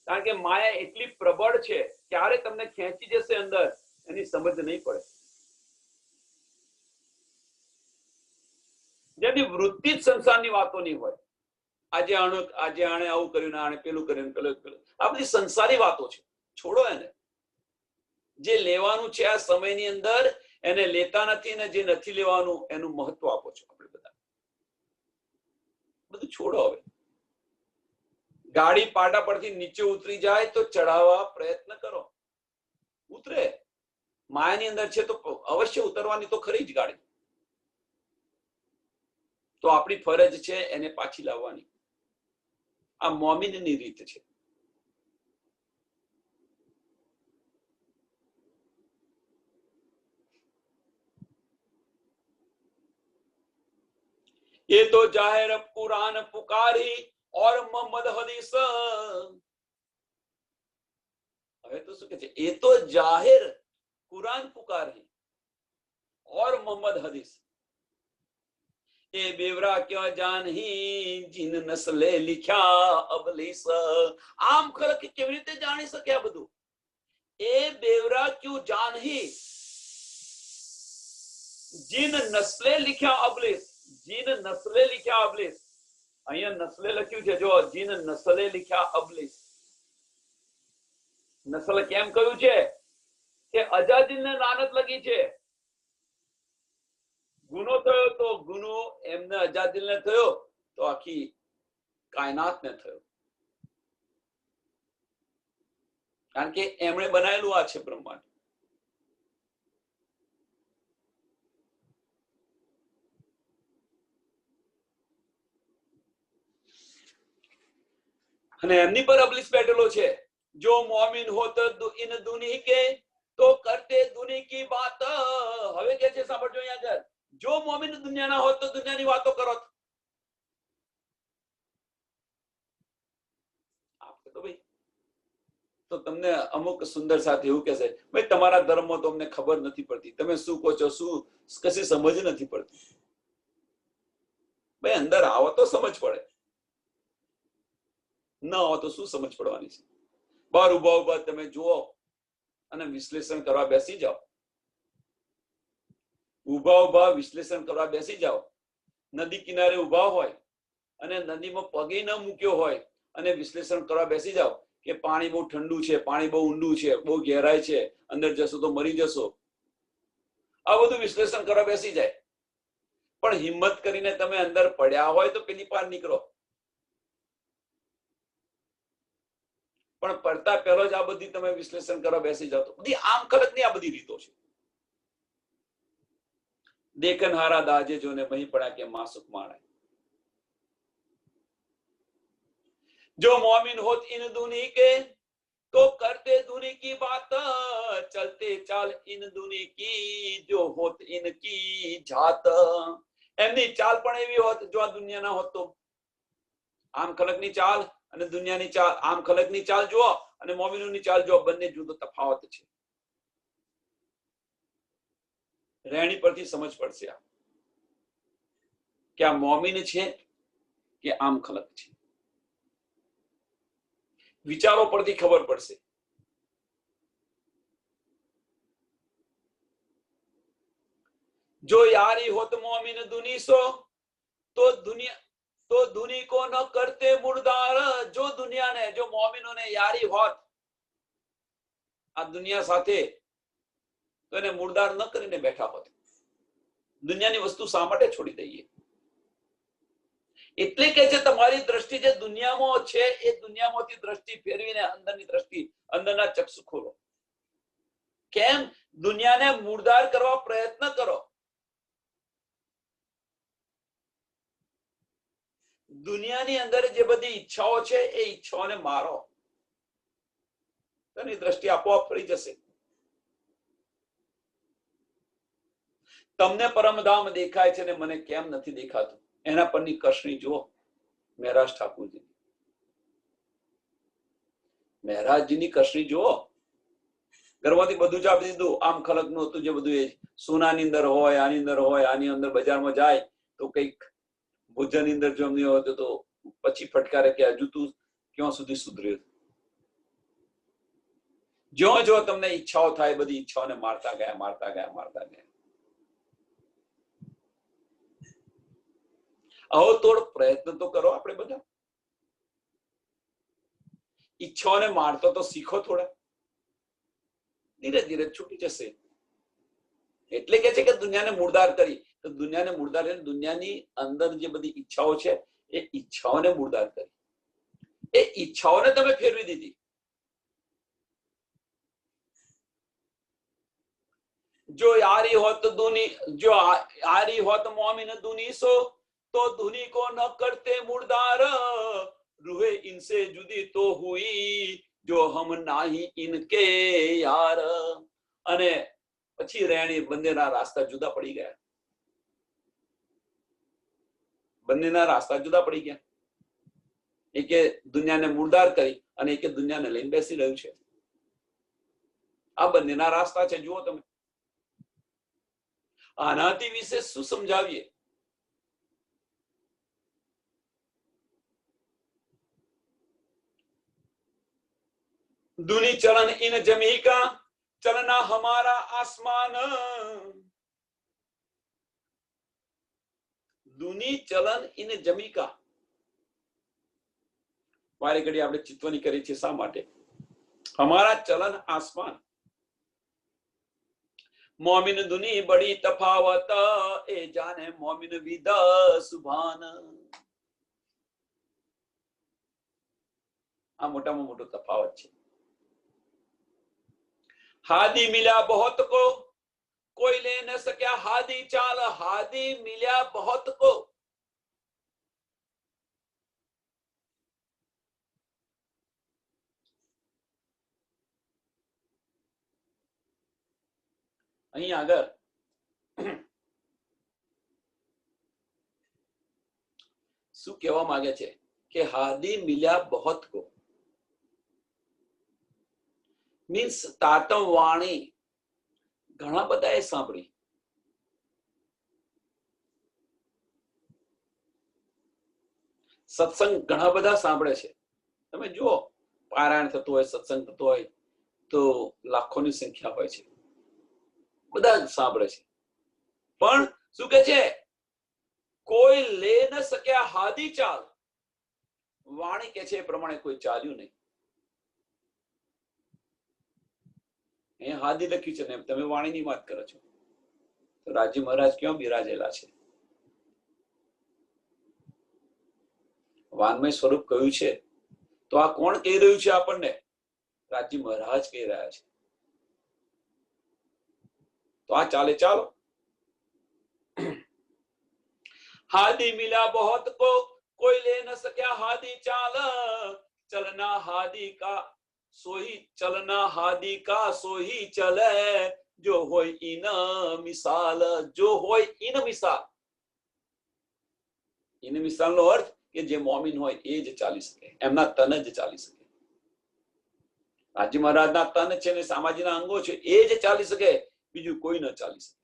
કારણ કે માયા એટલી પ્રબળ છે, ક્યારે તમને ખેંચી જશે અંદર એની સમજ નહીં પડે. જેની વૃત્તિ જ સંસારની વાતોની હોય. આજે આણે આવું કર્યું, આણે પેલું કર્યું, પેલું. આ બધી સંસારી વાતો છે, છોડો એને. જે લેવાનું છે આ સમયની અંદર એને લેતા નથી, ને જે નથી લેવાનું એનું મહત્વ આપો છો આપણે બધા. બધું છોડો હવે. ગાડી પાટા પરથી નીચે ઉતરી જાય તો ચઢાવવા પ્રયત્ન કરો, ઉતરે. માયાની અંદર છે તો અવશ્ય ઉતરવાની તો ખરી જ ગાડી. તો આપણી ફરજ છે એને પાછી લાવવાની. આ મોમીનની રીત છે. ये तो जाहिर कुरान पुकारी और मोहम्मद हदीस. હવે તો શું કે છે, એ તો જાહેર कुरान पुकारी और मोहम्मद हदीस. એ બેવરા ક્યાં જાન હી જીન નસ્લે લિખ્યા અબલીસ. આમ ખલક કેવી રીતે જાણી શકે આ બધું? એ બેવરા ક્યું જાન હી જીન નસ્લે લિખ્યા અબલીસ. જીન નસ્લે લિખ્યા અબલીસ. અહીંયા નસ્લે લખ્યું છે, જો જીન નસ્લે લિખ્યા અબલીસ. નસ્લ કેમ કહ્યું છે કે અજાદિલને લાનત લગી છે. ગુનો થયો તો ગુનો એમને અજાદિલને થયો તો આખી કાયનાતને થયો. કારણ કે એમણે બનાવેલું આ છે બ્રહ્માંડ. અને એમની પર અબલીસ બેઠેલો છે. જો મોમિન હોત ઇન દુની કે તો કરતે દુની की बात. હવે કે છે સાંભળજો અહીંયા આગળ, જો મોમિન દુનિયાના હોત તો દુનિયાની વાતો કરો. તો ભાઈ તો તમને અમુક સુંદર સાથે એવું કહેશે, ભાઈ તમારા ધર્મમાં તો અમને ખબર નથી પડતી, તમે શું કહો છો, શું કશી સમજ નથી પડતી. ભાઈ અંદર આવો તો સમજ પડે, ન આવો તો શું સમજ પડવાની છે? બહાર ઉભા ઉભા તમે જુઓ અને વિશ્લેષણ કરવા બેસી જાઓ. ઉભા ઉભા વિશ્લેષણ કરવા બેસી જાઓ. નદી કિનારે ઉભા હોય અને નદીમાં પગે ન મૂક્યો હોય અને વિશ્લેષણ કરવા બેસી જાઓ કે પાણી બહુ ઠંડુ છે, પાણી બહુ ઊંડું છે, બહુ ગહેરાઈ છે, અંદર જશો તો મરી જશો. આ બધું વિશ્લેષણ કરવા બેસી જાય. પણ હિંમત કરીને તમે અંદર પડ્યા હોય તો પેલી પાર નીકળો. પણ પડતા પહેલો જ આ બધી તમે વિશ્લેષણ કરવા બેસી જાઓ તો બધી આમ ખલકની આ બધી રીતો છે. દેખન હારા દાજે જોને વહી પડા કે માસુક માણે. जो मोमिन होत इन दुनी के तो करते दुनी की बात. चलते चाल इन दुनी की जो होत इनकी जात. એમની ચાલ પણ એવી હોત જો આ દુનિયા ના હોત તો. આમ ખલકની ચાલ અને દુનિયાની ચાલ, આમ ખલકની ચાલ જુઓ અને મોમિનોની ચાલ જુઓ, બંને જુદો તફાવત છે. રહેણી પરથી સમજ પડશે આ કે આ મોમિન છે કે આમ ખલક છે. વિચારો પરથી ખબર પડશે. જો યારી હોત મોમિન दुनी सो तो दुनी को न करते मुर्दार. जो दुनिया ने, जो मोमिनों ने यारी होत આ દુનિયા સાથે તો એને મુર્દાર ન કરીને બેઠા હોત. દુનિયાની વસ્તુ શા માટે છોડી દઈએ? એટલે કે જે તમારી દ્રષ્ટિ જે દુનિયામાં છે એ દુનિયામાંથી દ્રષ્ટિ ફેરવીને અંદરની દ્રષ્ટિ, અંદરના ચક્ષુ ખોલો. કેમ? દુનિયાને મુર્દાર કરવા પ્રયત્ન કરો. દુનિયાની અંદર જે બધી ઈચ્છાઓ છે એ ઈચ્છાઓને મારો, તેની દ્રષ્ટિ આપોઆપ ફરી જશે. તમને પરમધામ દેખાય છે ને મને કેમ નથી દેખાતું, એના પરની કસણી જુઓ મહેરાજ ઠાકુરજી. મહેરાજજીની કસણી જુઓ. ઘરમાંથી બધું જ આપી દીધું, આમ ખલકનું હતું જે બધું, એ સોનાની અંદર હોય, આની અંદર હોય, આની અંદર બજારમાં જાય તો કઈક ભોજનની અંદર જો એમની હોય તો પછી ફટકારે કે હજુ તું ક્યાં સુધી સુધર્યો. જો જો તમને ઈચ્છાઓ થાય, બધી ઈચ્છાઓને મારતા ગયા, મારતા ગયા, મારતા ગયા. આવો થોડો પ્રયત્ન તો કરો. આપણે બધા ઈચ્છાઓને મારતો તો શીખો થોડા, ધીરે ધીરે છૂટી જશે. એટલે કે છે કે દુનિયાને મૂળદાર કરી, તો દુનિયાને મૂળદાર કરી, દુનિયાની અંદર જે બધી ઈચ્છાઓ છે એ ઈચ્છાઓને મૂળદાર કરી, એ ઈચ્છાઓને તમે ફેરવી દીધી. જો यारी होत दूनी, जो यारी होत मोमिन दूनी सो, तो धुनी को न करते मुर्दार, रूहे इनसे जुदी तो हुई, जो हम नाही इनके यार. અને પછી રહેણી બંનેના રાસ્તા જુદા પડી ગયા, બંનેના રાસ્તા જુદા પડી ગયા. એકે દુનિયાને મુર્દાર કરી અને એકે દુનિયાને લઈને બેસી રહ્યું છે. આ બંનેના રાસ્તા છે. જુઓ તમે, આનાથી વિશે શું સમજાવીએ? दुनी चलन इन जमी का, चलना हमारा आसमान. दुनी चलन इन जमी का. વારે ઘડી આપણે ચિતવણી કરી છે. શા માટે? हमारा चलन आसमान. मोमिन दुनी बड़ी तफावत, ए जाने मोमिन विदा सुभान. આ મોટામાં મોટો તફાવત છે. हादी मिला बहुत को, कोई ले न सका हादी चाल. हादी मिला बहुत को, અહીં આગળ શું કહેવા માંગે છે કે હાદી મિલ્યા બહોત કો, મીન્સ તાતમ વાણી ઘણા બધાએ સાંભળી. સત્સંગ ઘણા બધા સાંભળે છે. તમે જુઓ, પારાયણ થતું હોય, સત્સંગ થતો હોય તો લાખોની સંખ્યા હોય છે, બધા સાંભળે છે. પણ શું કે છે? કોઈ લે ન શક્યા હાદી ચાલ. વાણી કે છે એ પ્રમાણે કોઈ ચાલ્યું નહીં. અહીંયા હાદી લખ્યું છે ને તમે વાણીની વાત કરો છો. તો રાજી મહારાજ ક્યાં બિરાજેલા છે? વાન્મય સ્વરૂપ કહ્યું છે તો આ કોણ કહી રહ્યું છે આપણને? રાજી મહારાજ કહી રહ્યા છે. તો આ ચાલે. ચાલો. हादी मिला बहुत को, कोई ले न सका हादी चाल. चलना हादी का सोही, चलना हादी का सोही चले. जो होय इन मिसाल, जो होय इन मिसाल. इन મિસાલ નો અર્થ કે જે મોમિન હોય એ જ ચાલી શકે, એમના તન જ ચાલી શકે. રાજી મહારાજના તન છે ને સામાજીના અંગો છે એ જ ચાલી શકે, બીજું કોઈ ન ચાલી શકે.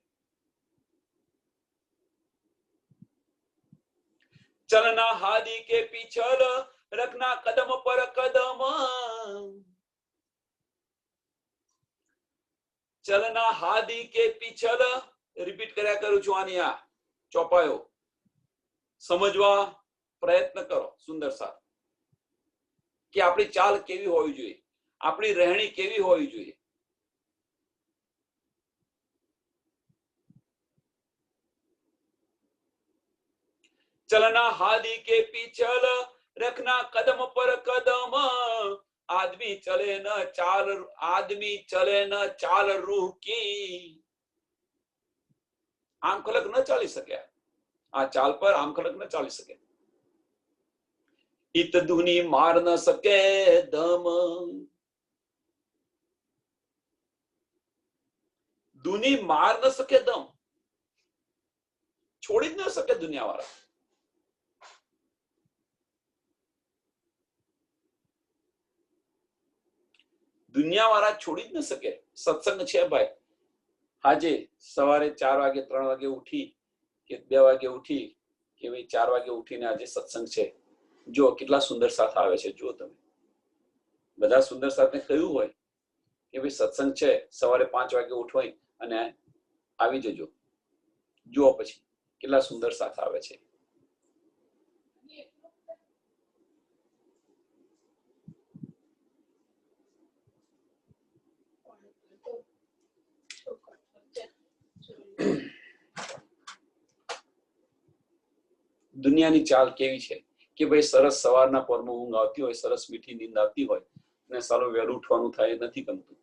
चलना हादी के पीछल, रखना कदम पर कदम. चलना हादी के पीछल. રિપીટ કર્યા કરું છું. આની આ ચોપાયો સમજવા પ્રયત્ન કરો. સુંદર સાર કે આપણી ચાલ કેવી હોવી જોઈએ, આપણી રહેણી કેવી હોવી જોઈએ. चलना हादी के पीछल, रखना कदम पर कदम. आदमी चले न चाल, आदमी चले न चाल रूह की. આમ ખલક ન ચાલી શકે. આ ચાલ પર આમ ખલક ન ચાલી શકે. इत धुनी मार न सके दम। ધુની માર ન શકે દમ, છોડી જ ન શકે દુનિયાવાળા. દુનિયાવાળા છોડી જ ન શકે. સત્સંગ છે ભાઈ. આજે સવારે 4 વાગે 3 વાગે ઉઠી કે 2 વાગે ઉઠી કે ભાઈ 4 વાગે ઉઠીને આજે સત્સંગ છે, જો કેટલા સુંદર સાથ આવે છે. જો તમે બધા સુંદર સાથને કહ્યું હોય કે ભાઈ સત્સંગ છે, સવારે 5 વાગે ઉઠવાય અને આવી જજો. જુઓ પછી કેટલા સુંદર સાથ આવે છે. દુનિયાની ચાલ કેવી છે કે ભાઈ સરસ સવારના પોરમાં ઊંઘ આવતી હોય, સરસ મીઠી નીંદ આવતી હોય અને સારું વહેલું ઉઠવાનું થાય, નથી ગમતું.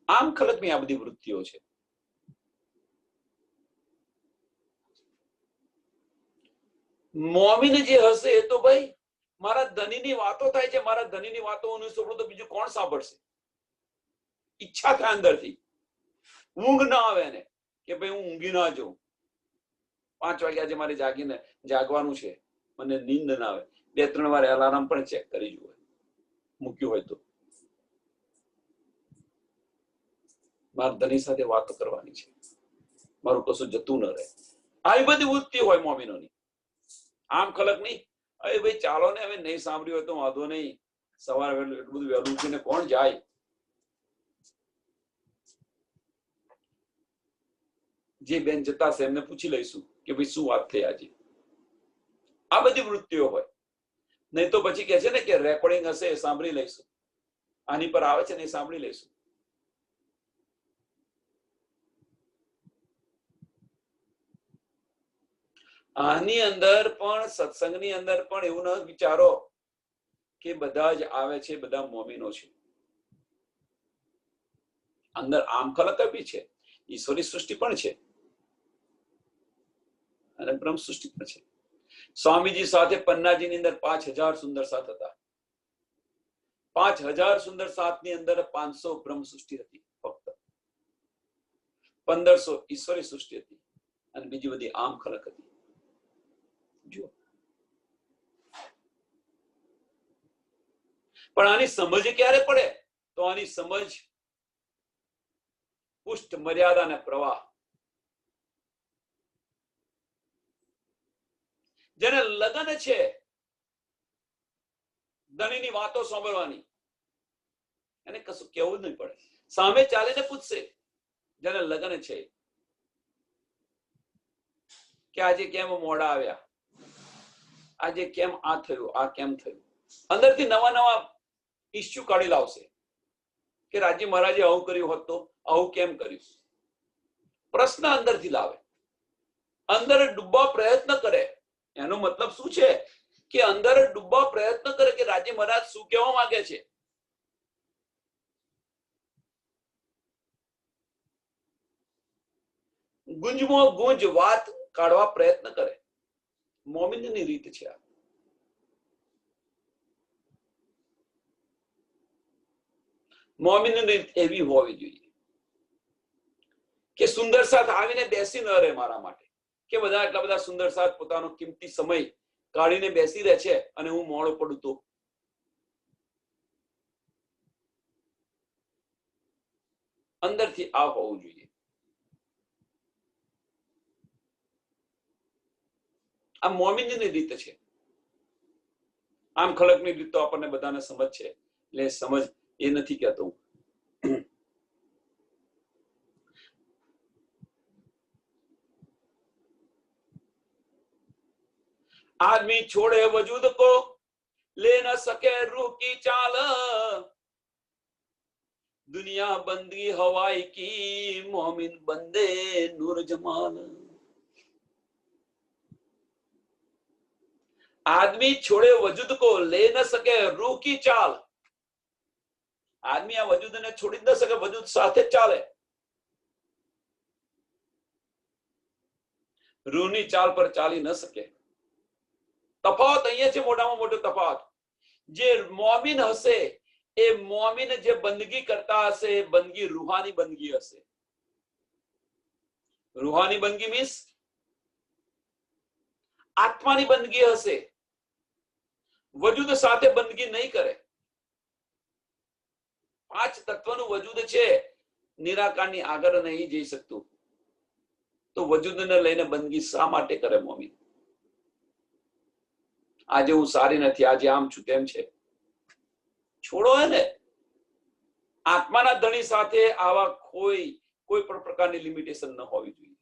આમ ખલકની આ બધી વૃત્તિઓ છે. મોમીન જે હશે એ તો ભાઈ મારા ધનીની વાતો થાય છે, મારા ધનીની વાતો હું સાંભળું તો બીજું કોણ સાંભળશે? ઈચ્છા થાય અંદરથી, ઊંઘ ના આવે ને કે ભાઈ હું ઊંઘી ના જાઉં. 5 વાગે આજે મારે જાગવાનું છે, મને નીંદ ના આવે. 2-3 વાર અલાર્મ પણ ચેક કરી જુઓ, મૂક્યું હોય તો. મારા ધની સાથે વાતો કરવાની છે, મારું કશું જતું ન રહે. આવી બધી વૃત્તિ હોય મોમીનોની. આમ ખલક નહીં, અરે ભાઈ ચાલો ને, હવે નહીં સાંભળ્યું હોય તો વાંધો નહીં, સવારે એટલું બધું વહેલું ઉઠીને કોણ જાય? જે બેન જતા હશે એમને પૂછી લઈશું કે ભાઈ શું વાત થઈ આજે. આ બધી વૃત્તિઓ હોય. નહીં તો પછી કે છે ને કે રેકોર્ડિંગ હશે એ સાંભળી લઈશું, આની પર આવે છે ને એ સાંભળી લઈશું. આની અંદર પણ, સત્સંગની અંદર પણ એવું ન વિચારો કે બધા જ આવે છે, બધા મોમીનો છે. અંદર આમ ખલક બી છે, ઈશ્વરી સૃષ્ટિ પણ છે અને બ્રહ્મ સૃષ્ટિ પણ છે. સ્વામીજી સાથે પન્નાજીની અંદર 5000 સુંદર સાથ હતા. 5000 સુંદર સાથની અંદર 500 બ્રહ્મ સૃષ્ટિ હતી, ફક્ત 1500 ઈશ્વરી સૃષ્ટિ હતી અને બીજી બધી આમ ખલક હતી. જુઓ, પણ આની સમજ ક્યારે પડે? તો આની સમજ પુષ્ટ મર્યાદા અને પ્રવાહ. જેને લગન છે ધણીની વાતો સાંભળવાની, એને કશું કહેવું જ નહીં પડે, સામે ચાલીને પૂછશે. જેને લગન છે કે આજે કેમ મોડા આવ્યા, આજે કેમ આ થયું, આ કેમ થયું, અંદરથી નવા નવા ઇસ્યુ કાઢી લાવશે કે રાજી મહારાજે આવું કર્યું હોત તો આવું કેમ કર્યું. પ્રશ્ન અંદરથી લાવે, અંદર ડૂબવા પ્રયત્ન કરે. એનો મતલબ શું છે કે અંદર ડૂબવા પ્રયત્ન કરે કે રાજી મહારાજ શું કહેવા માંગે છે. ગુંજમાં ગુંજ વાત કાઢવા પ્રયત્ન કરે. મોમીનની રીત છે આ. મોમીનની રીત એવી હોવી જોઈએ કે સુંદર સાથ આવીને બેસી ન રહે મારા માટે, કે બધા એટલા બધા સુંદર સાથ પોતાનો કિંમતી સમય કાઢીને બેસી રહે છે અને હું મોડો પડું તો. અંદરથી આ હોવું જોઈએ. આ મોમીનની રીત છે. આમ ખલકની રીત તો આપણને બધાને સમજ છે, એટલે સમજ એ નથી કહેતો. आदमी छोड़े वजूद को ले न सके रूह की चाल, दुनिया बंदी हवाई की मोमिन बंदे नूर जमाल. आदमी छोड़े वजूद को ले न सके रूह की चाल. आदमी आ वजूद ने छोड़ी न सके, वजूद साथे चाले. रूहनी चाल पर चाली न सके. તફાવત અહીંયા છે મોટામાં મોટો તફાવત. જે મોમિન હશે એ મોમિન જે બંદગી કરતા હશે એ બંદગી રૂહાની બંદગી હશે. રૂહાની બંદગી મીન્સ આત્માની બંદગી હશે. વજૂદ સાથે બંદગી નહીં કરે. પાંચ તત્વનું વજૂદ છે, નિરાકારની આગળ નહીં જઈ શકતું. તો વજૂદને લઈને બંદગી શા માટે કરે મોમિન? આજે હું સારી નથી, આજે આમ છું, તેમ છે, છોડો એને. આત્માના ધણી સાથે આવા કોઈ પણ પ્રકારની લિમિટેશન ન હોવી જોઈએ.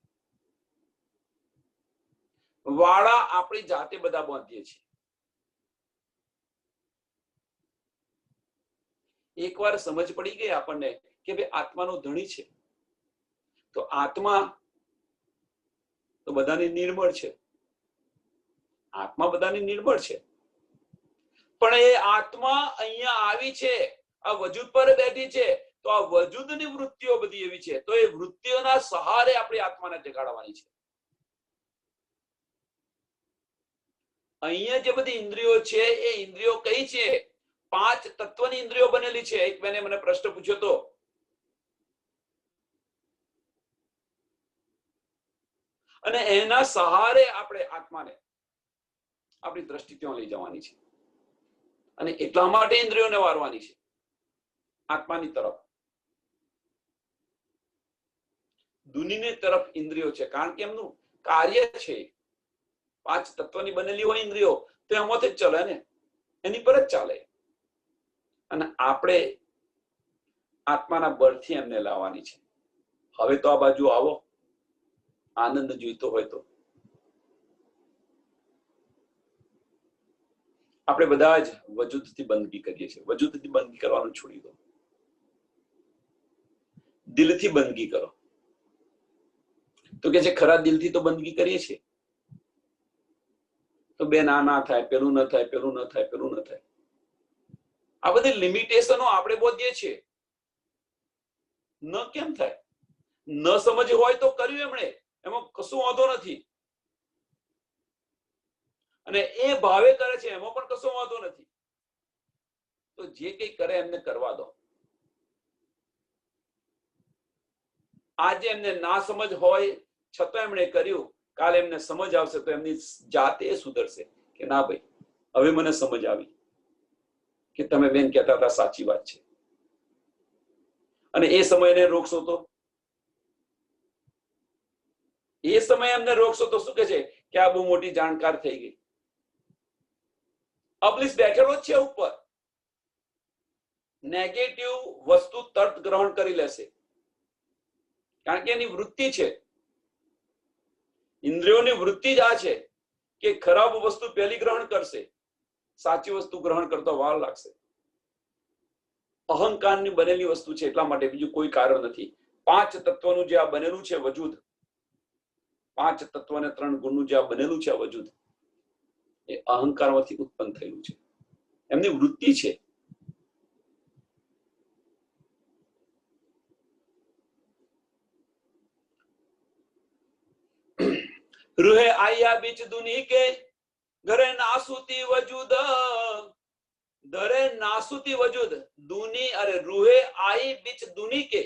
વાળા આપણી જાતે બધા બાંધીએ છીએ. એકવાર સમજ પડી ગઈ આપણને કે ભાઈ આત્માનો ધણી છે, તો આત્મા તો બધાની નિર્મળ છે. આત્મા બધાની નિર્મળ છે, પણ એ આત્મા અહીંયા આવી છે, આ વજૂદ પર બેઠી છે, તો આ વજૂદની વૃત્તિઓ બધી એવી છે, તો એ વૃત્તિઓના સહારે આપણી આત્માને જગાડવાની છે. અહીંયા જે બધી ઇન્દ્રિયો છે એ ઇન્દ્રિયો કઈ છે? પાંચ તત્વની ઇન્દ્રિયો બનેલી છે. એક બેને મને પ્રશ્ન પૂછ્યો તો, અને એના સહારે આપણે આત્માને આપણી દ્રષ્ટિ ત્યાં લઈ જવાની છે. અને એટલા માટે ઇન્દ્રિયોને વારવાની છે આત્માની તરફ. દુનિયાની તરફ ઇન્દ્રિયો છે, કારણ કે એમનું કાર્ય છે. પાંચ તત્વની બનેલી હોય ઇન્દ્રિયો તો એમાંથી જ ચાલે ને, એની પર જ ચાલે. અને આપણે આત્માના બળથી એમને લાવવાની છે. હવે તો આ બાજુ આવો, આનંદ જોઈતો હોય તો. આપણે બધા જ વજૂદથી બંદગી કરીએ છીએ. વજૂદથી બંદગી કરવાનું છોડી દો, દિલથી બંદગી કરો. તો કે છે ખરા દિલથી તો બંદગી કરીએ છીએ, તો બેન આ ના થાય, પેલું ન થાય, પેલું ન થાય, પેલું ન થાય. આ બધી લિમિટેશનો આપણે બોધીએ છીએ. ન કેમ થાય? ન સમજ હોય તો કર્યું એમણે, એમાં કશું વાંધો નથી. અને એ ભાવે કરે છે, એમાં પણ કશો વાંધો નથી. તો જે કઈ કરે એમને કરવા દો. આજે એમને ના સમજ હોય છતાં એમણે કર્યું, કાલે એમને સમજ આવશે તો એમની જાતે સુધરશે કે ના ભાઈ હવે મને સમજ આવી કે તમે બેન કહેતા હતા સાચી વાત છે. અને એ સમયને રોકશો તો, એ સમય એમને રોકશો તો શું કે છે કે આ બહુ મોટી જાણકાર થઈ ગઈ. અબલીસ બેઠેલો જ છે ઉપર. નેગેટિવ વસ્તુ તરત ગ્રહણ કરી લેશે, કારણ કે એની વૃત્તિ છે. ઇન્દ્રિયોની વૃત્તિ જ આ છે કે ખરાબ વસ્તુ પહેલી ગ્રહણ કરશે, સાચી વસ્તુ ગ્રહણ કરતા વાર લાગશે. અહંકારની બનેલી વસ્તુ છે, એટલા માટે, બીજું કોઈ કારણ નથી. પાંચ તત્વનું જે આ બનેલું છે વજૂદ, પાંચ તત્વ અને 3 ગુણનું જે આ બનેલું છે વજૂદ, એ અહંકારમાંથી ઉત્પન્ન થયેલું છે. એમની વૃત્તિ છે. રૂહે આયા બીચ દુની કે ઘરે નાસુતી વજૂદ, ઘરે નાસુતી વજૂદ દુની, અરે રૂહે આઈ બીચ દુની કે,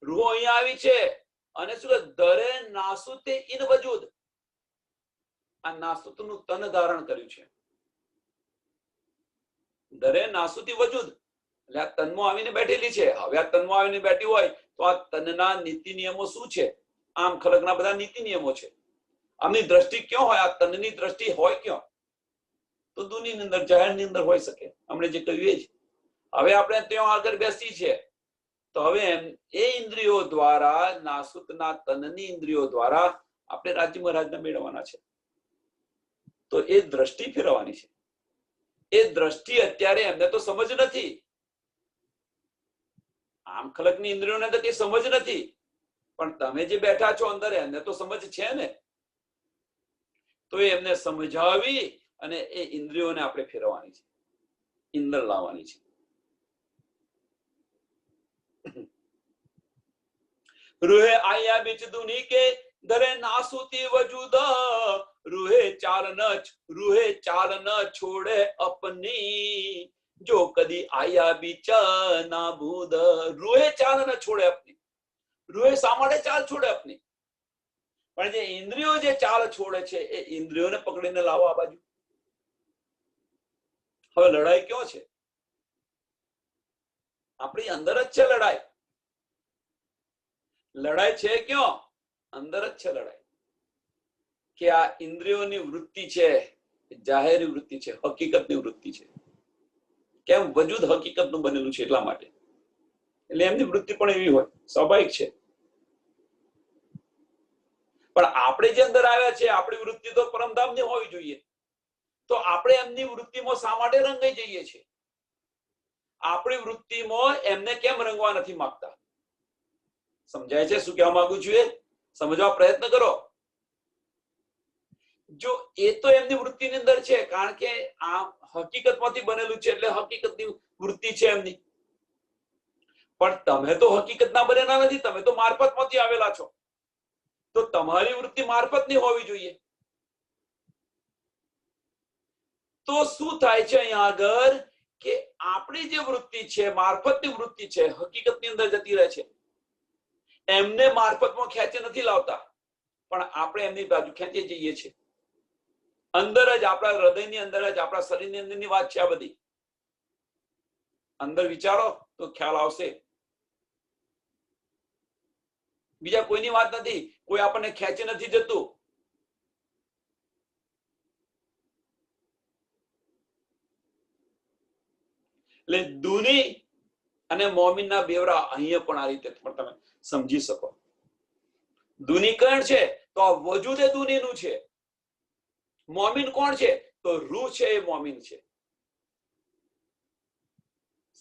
રૂહ અહીંયા આવી છે અને શું દરે નાસુતે ઇન વજૂદ, આ નાસુતનું તન ધારણ કર્યું છે. દરે નાસુતી વજૂદ એટલે આ તનમાં આવીને બેઠેલી છે. હવે આ તનમાં આવીને બેઠી હોય તો આ તનના નીતિ નિયમો શું છે? આમ ખલકના બધા નીતિ નિયમો છે. આમની દ્રષ્ટિ ક્યાં હોય? આ તનની દ્રષ્ટિ હોય ક્યાં? તો દુનિયાની અંદર, જાહેરની અંદર હોઈ શકે. અમને જે કહ્યું એ જ. હવે આપણે ત્યાં આગળ બેસી છે તો હવે એ ઇન્દ્રિયો દ્વારા, નાસુતના તનની ઇન્દ્રિયો દ્વારા આપણે રાજ્યમાં રાજના મેળવવાના છે. તો એ દ્રષ્ટિ ફેરવવાની છે. એ દ્રષ્ટિ અત્યારે એમને તો સમજ નથી. આમ ખલકની ઇન્દ્રિયોને તો કઈ સમજ નથી, પણ તમે જે બેઠા છો અંદર એમને તો સમજ છે ને. તો એમને સમજાવી અને એ ઇન્દ્રિયોને આપણે ફેરવવાની છે, ઇન્દર લાવવાની છે. રૂહે આયા બીચ દુની કે દરે નાસુતી વજૂદ રૂહે ચાલ ન છોડે અપની, જો કદી આયા બીચ ના ભૂદ. રૂહે ચાલ ન છોડે અપની. રૂહે શા માટે ચાલ છોડે અપની? પણ જે ઇન્દ્રિયો જે ચાલ છોડે છે એ ઇન્દ્રિયોને પકડીને લાવો આ બાજુ. હવે લડાઈ ક્યાં છે? આપણી અંદર જ છે લડાઈ. લડાઈ છે ક્યાં? અંદર જ છે લડાઈ. કે આ ઇન્દ્રિયોની વૃત્તિ છે જાહેરી વૃત્તિ છે, હકીકતની વૃત્તિ છે. કેમ? વજૂદ હકીકતનું બનેલું છે એટલા માટે. એટલે એમની વૃત્તિ પણ એવી હોય, સ્વાભાવિક છે. પણ આપણે જે અંદર આવ્યા છે આપણી વૃત્તિ તો પરમધામની હોવી જોઈએ. તો આપણે એમની વૃત્તિમાં શા માટે રંગાઈ જઈએ છીએ? આપણી વૃત્તિમાં એમને કેમ રંગવા નથી માંગતા? સમજાય છે શું કહેવા માંગુ છું? એ સમજવા પ્રયત્ન કરો. જો એ તો એમની વૃત્તિની અંદર છે, કારણ કે આ હકીકતમાંથી બનેલું છે એટલે હકીકતની વૃત્તિ છે એમની. પણ તમે તો હકીકતના બનેલા નથી, તમે તો મારફતમાંથી આવેલા છો. તો તમારી વૃત્તિ મારફતની હોવી જોઈએ. તો શું થાય છે અહીંયા આગળ કે આપણી જે વૃત્તિ છે મારફતની વૃત્તિ છે, હકીકતની અંદર જતી રહે છે. એમને મારફતમાં ખેંચી નથી લાવતા, પણ આપણે એમની બાજુ ખેંચી જઈએ છીએ. અંદર જ આપણા હૃદયની અંદર જ આપણા શરીરની અંદરની વાત છે આ બધી. અંદર વિચારો તો ખ્યાલ આવશે. બીજા કોઈની વાત નથી. કોઈ આપણને ખેંચી નથી જતું. એટલે દુની અને મોમીનના બેવરા અહીંયા પણ આ રીતે પણ તમે સમજી શકો. દુની કોણ છે? તો આ વજૂદ એ દુનીનું છે. મોમીન કોણ છે? તો રૂહ છે એ મોમીન છે.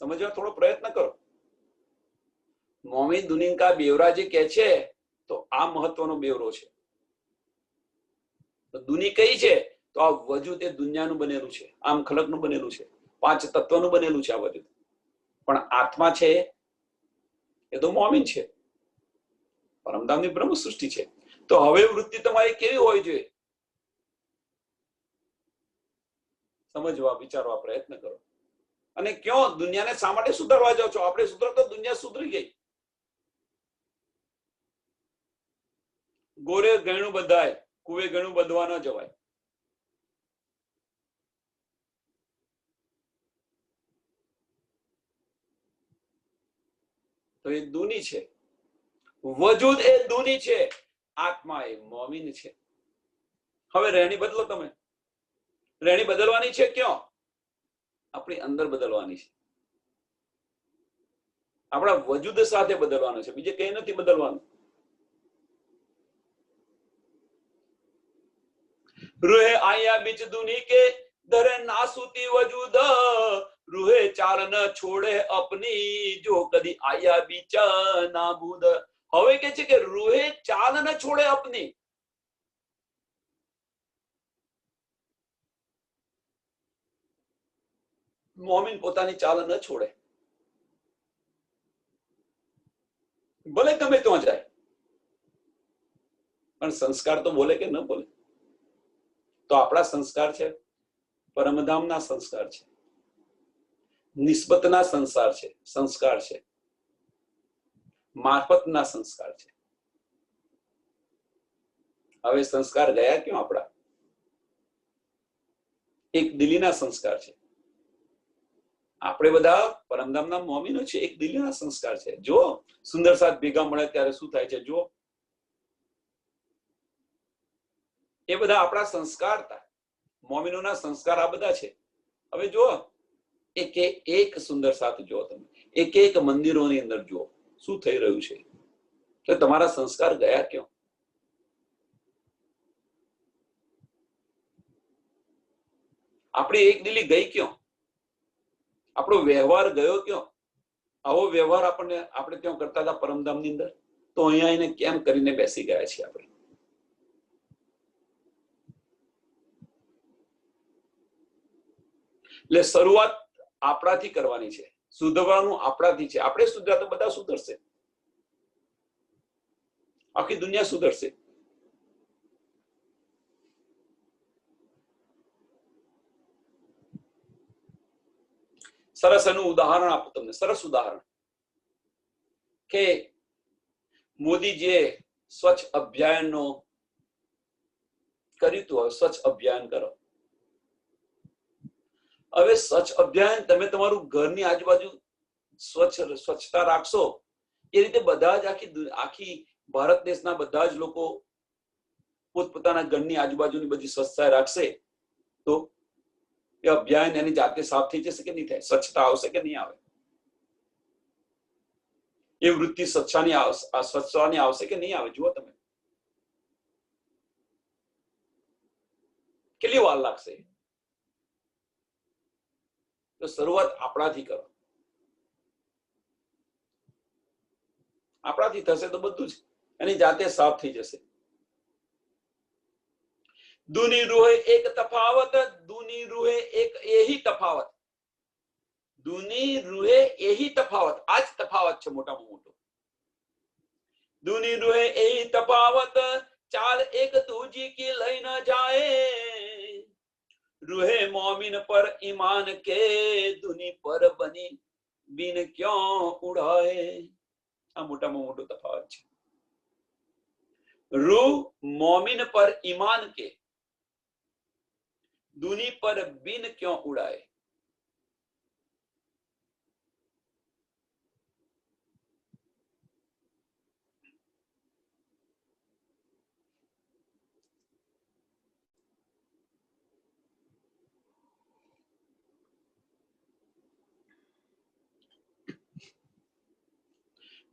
સમજવા થોડો પ્રયત્ન કરો. મોમીન દુની કા બેવરા જે કે છે તો આ મહત્વનો બેવરો છે. તો દુની કઈ છે? તો આ વજૂદ એ દુનિયાનું બનેલું છે, આમ ખલકનું બનેલું છે, 5 તત્વનું બનેલું છે આ વજૂદ. પણ આત્મા છે એ તો મોમીન છે, પરમધામની બ્રહ્મ સૃષ્ટિ છે. તો હવે વૃત્તિ તમારી કેવી હોવી જોઈએ? સમજવા વિચારવા પ્રયત્ન કરો. અને ક્યાં દુનિયાને શા માટે સુધારવા જાઓ છો? આપણે સુધરતો દુનિયા સુધરી ગઈ. ગોરે ગણું બધાય, કુવે ગણું બધવા ન જવાય. તો એ દુની છે. વજૂદ એ દુની છે, આત્મા એ મોમીન છે. હવે રહેણી બદલો. તમે રહેણી બદલવાની છે ક્યાં? આપણી અંદર બદલવાની છે. આપણા વજૂદ સાથે બદલવાનું છે, બીજે કઈ નથી બદલવાનું. રૂહે આયા બીચ દુની કે ધરે નાસુતી વજૂદ, રૂહે ચાલ ન છોડે અપની, જો કદી આયા બીચ ના ભૂદ. હવે કે છે કે રૂહે ચાલ ન છોડે અપની. મોમીન પોતાની ચાલ ન છોડે. ભલે ગમે ત્યાં જાય, પણ સંસ્કાર તો બોલે કે ન બોલે? તો આપણા સંસ્કાર છે, પરમધામના સંસ્કાર છે, નિસ્બતના સંસ્કાર છે, મારફતના સંસ્કાર છે. હવે સંસ્કાર ગયા ક્યાં આપણા? એક દિલીના સંસ્કાર છે. આપણે બધા પરમધામના મોમીનો છે, એક દિલીના સંસ્કાર છે. જો સુંદર સાથ ભેગા મળે ત્યારે શું થાય છે? જો એ બધા આપણા સંસ્કાર હતા, મોમીનોના સંસ્કાર આ બધા છે. હવે જો એક સુંદર સાથ જો, તમે એક મંદિરોની અંદર જુઓ શું થઈ રહ્યું છે. કે તમારા સંસ્કાર ગયા ક્યાં? આપણી એક દિલી ગઈ ક્યાં? આપણો વ્યવહાર ગયો ક્યાં? આવો વ્યવહાર આપણે ત્યાં કરતા હતા પરમધામની અંદર, તો અહીંયા એને કેમ કરીને બેસી ગયા છીએ આપણે? એટલે શરૂઆત આપણાથી કરવાની છે, સુધરવાનું આપણાથી છે. આપણે સુધર્યા તો બધા સુધરશે, આખી દુનિયા સુધરશે. સરસ એનું ઉદાહરણ આપું તમને, સરસ ઉદાહરણ કે મોદીજીએ સ્વચ્છ અભિયાનનો કર્યું હતું. હવે સ્વચ્છ અભિયાન કરો. હવે સ્વચ્છ અભિયાન તમે તમારું ઘરની આજુબાજુ સ્વચ્છતા રાખશો, એ રીતે બધા જ આખી ભારત દેશના બધા જ લોકો પોતપોતાના ઘરની આજુબાજુની બધી સ્વચ્છતા રાખશે તો એ અભિયાન એની જાતે સાફ થઈ જશે કે નહીં થાય? સ્વચ્છતા આવશે કે નહીં આવે? એ વૃત્તિ સ્વચ્છતાની આવશે કે નહીં આવે? જુઓ તમે કેટલી વાર લાગશે. તો શરૂઆત આપણાથી કરો. આપણાથી થશે તો બધું જ એની જાતે સાફ થઈ જશે. દૂની રૂહે એક તફાવત, દૂની રૂહે એક એહી તફાવત, દૂની રૂહે એહી તફાવત. આ જ તફાવત છે મોટામાં મોટો. દૂની રૂહે એહી તફાવત, ચાલ એક दूजी की લઈ ન જાય. રૂહે મોમિન પર ઈમાન કે, દુની પર બની બિન ક્यों ઉડાए. આ મોટામાં મોટો તફાવત છે. રૂહ મોમિન પર ઈમાન કે, દુની પર બિન ક્यों ઉડાए.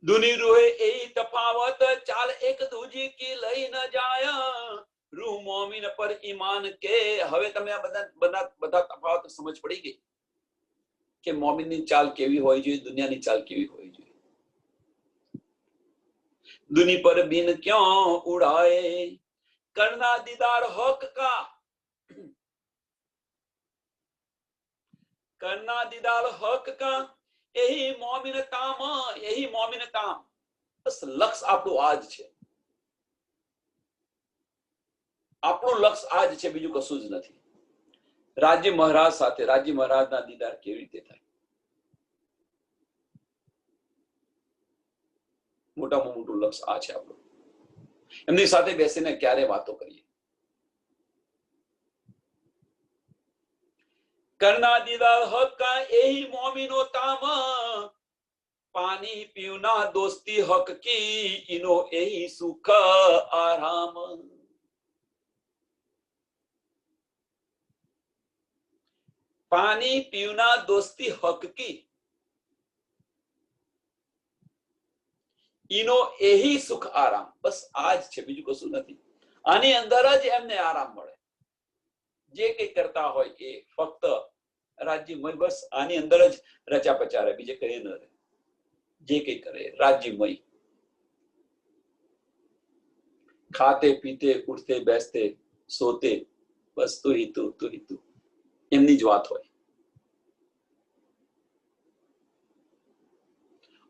દુની રૂહે એ તફાવત, ચાલ એક दूजी की લઈ ન જાય. રૂહ મોમિન પર ઈમાન કે. હવે તમે આ બધા તફાવત સમજ પડી ગઈ કે મોમિનની ચાલ કેવી હોવી જોઈએ, દુનિયાની ચાલ કેવી હોવી જોઈએ. दुनी पर बिन क्यों उड़ाए, करना दीदार हक का, करना दीदार हक का, यही मोमिनताम, यही मोमिनताम. બસ લક્ષ આપણું આજ છે. આપણું લક્ષ આજ છે, બીજું કશું જ નથી. રાજ્ય મહારાજ સાથે રાજ્ય મહારાજના દીદાર કેવી રીતે થાય? મોટામાં મોટું લક્ષ આ છે આપણું. એમની સાથે બેસીને ક્યારે વાતો કરીએ. કરના દીદાર હક કા એહી મોમિનો તામ, પાણી પીવના દોસ્તી હક કી, ઇનો એહી સુખ આરામ. પાણી પીવના દોસ્તી હક કી, ઇનો એહી સુખ આરામ. બસ આ જ છે, બીજું કશું નથી. આની અંદર જ એમને આરામ મળે. જે કઈ કરતા હોય એ ફક્ત રાજ્યમય, બસ આની અંદર જ રચા પચારે, બીજે કઈ ન રહે. જે કઈ કરે રાજ્યમય. ખાતે પીતે ઉઠતે બેસતે સોતે, બસ તું હી તું, તું હી તું, એમની જ વાત હોય.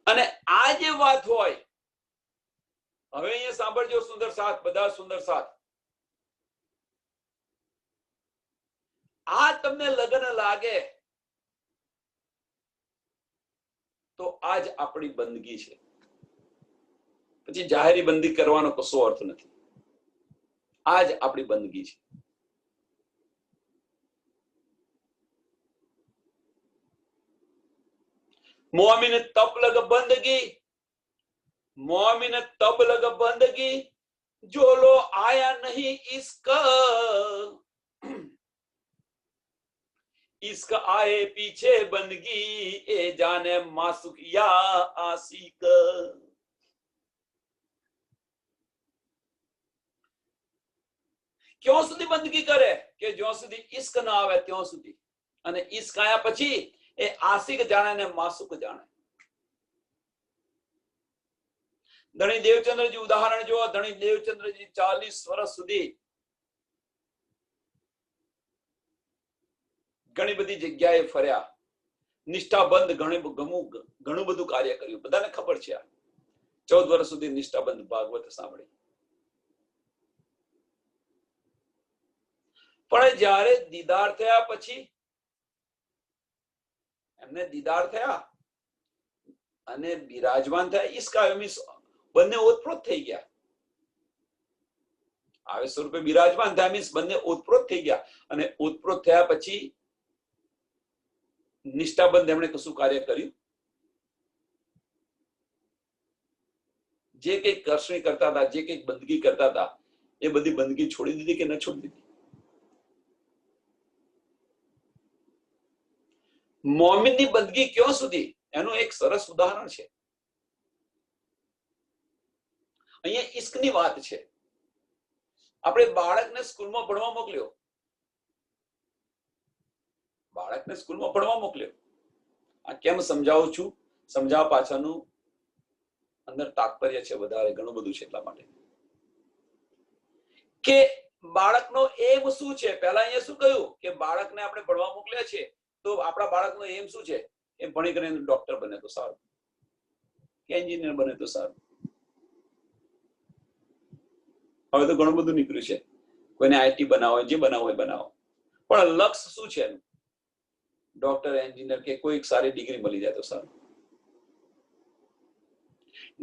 અને આ જે વાત હોય, હવે અહીંયા સાંભળજો સુંદર સાથ, બધા સુંદર સાથ. આ તમને લગ્ન લાગે તો આજ આપણી બંદગી છે. પછી જાહેરી બંદી કરવાનો કશો અર્થ નથી. આજ આપણી બંદગી છે. मोमिन तब लग बंदगी, मोमिन तब लग बंदगी, जो लो आया नहीं इसका, इसका आए पीछे बंदगी, ए जाने मासुक या आशिक. ક્યાં સુધી બંદગી કરે? કે જ્યાં સુધી ઈશ્ક ના આવે ત્યાં સુધી. અને ઈશ્ક આયા પછી એ આશિક જાણે ને માસુક જાણે. ધણી દેવચંદ્રજી ઉદાહરણ જો. ધણી દેવચંદ્રજી 40 વર્ષ સુધી ઘણી બધી જગ્યાએ ફર્યા, નિષ્ઠાબંધ ઘણું બધું કાર્ય કર્યું. બધાને ખબર છે. 14 વર્ષ સુધી નિષ્ઠાબંધ ભાગવત સાંભળી. પણ જ્યારે દીદાર થયા પછી એમને દીદાર થયા અને બિરાજમાન થયા. ઈશ્ક મીન્સ બંને ઓતપ્રોત થઈ ગયા. આવે સ્વરૂપે બિરાજમાન થયા મીન્સ બંને ઓતપ્રોત થઈ ગયા. અને ઓતપ્રોત થયા પછી નિષ્ઠાબંધ એમણે કશું કાર્ય કર્યું? જે કંઈક કર્ષણી કરતા હતા, જે કંઈક બંદગી કરતા હતા, એ બધી બંદગી છોડી દીધી કે ન છોડી દીધી? મોમિનની બંદગી ક્યાં સુધી? એનું એક સરસ ઉદાહરણ છે. અહીંયા ઈશ્કની વાત છે. આપણે બાળકને સ્કૂલમાં ભણવા મોકલ્યો, બાળકને સ્કૂલમાં ભણવા મોકલ્યો. આ કેમ સમજાવું છું? સમજાવવા પાછળનું અંદર તાત્પર્ય છે વધારે, ઘણું બધું છે. એટલા માટે કે બાળકનો એમ શું છે? પહેલા અહીંયા શું કહ્યું કે બાળકને આપણે ભણવા મોકલ્યા છે, તો આપણા બાળકનો એમ શું છે? એ ભણી કરીને ડોક્ટર બને તો સારું, કે એન્જિનિયર બને તો સારું. હવે તો ઘણું બધું નીકળ્યું છે. કોઈને આઈટી બનાવો, જે બનાવો એ બનાવો, પણ લક્ષ્ય શું છે એનું? ડોક્ટર, એન્જિનિયર કે કોઈ સારી ડિગ્રી મળી જાય તો સારું.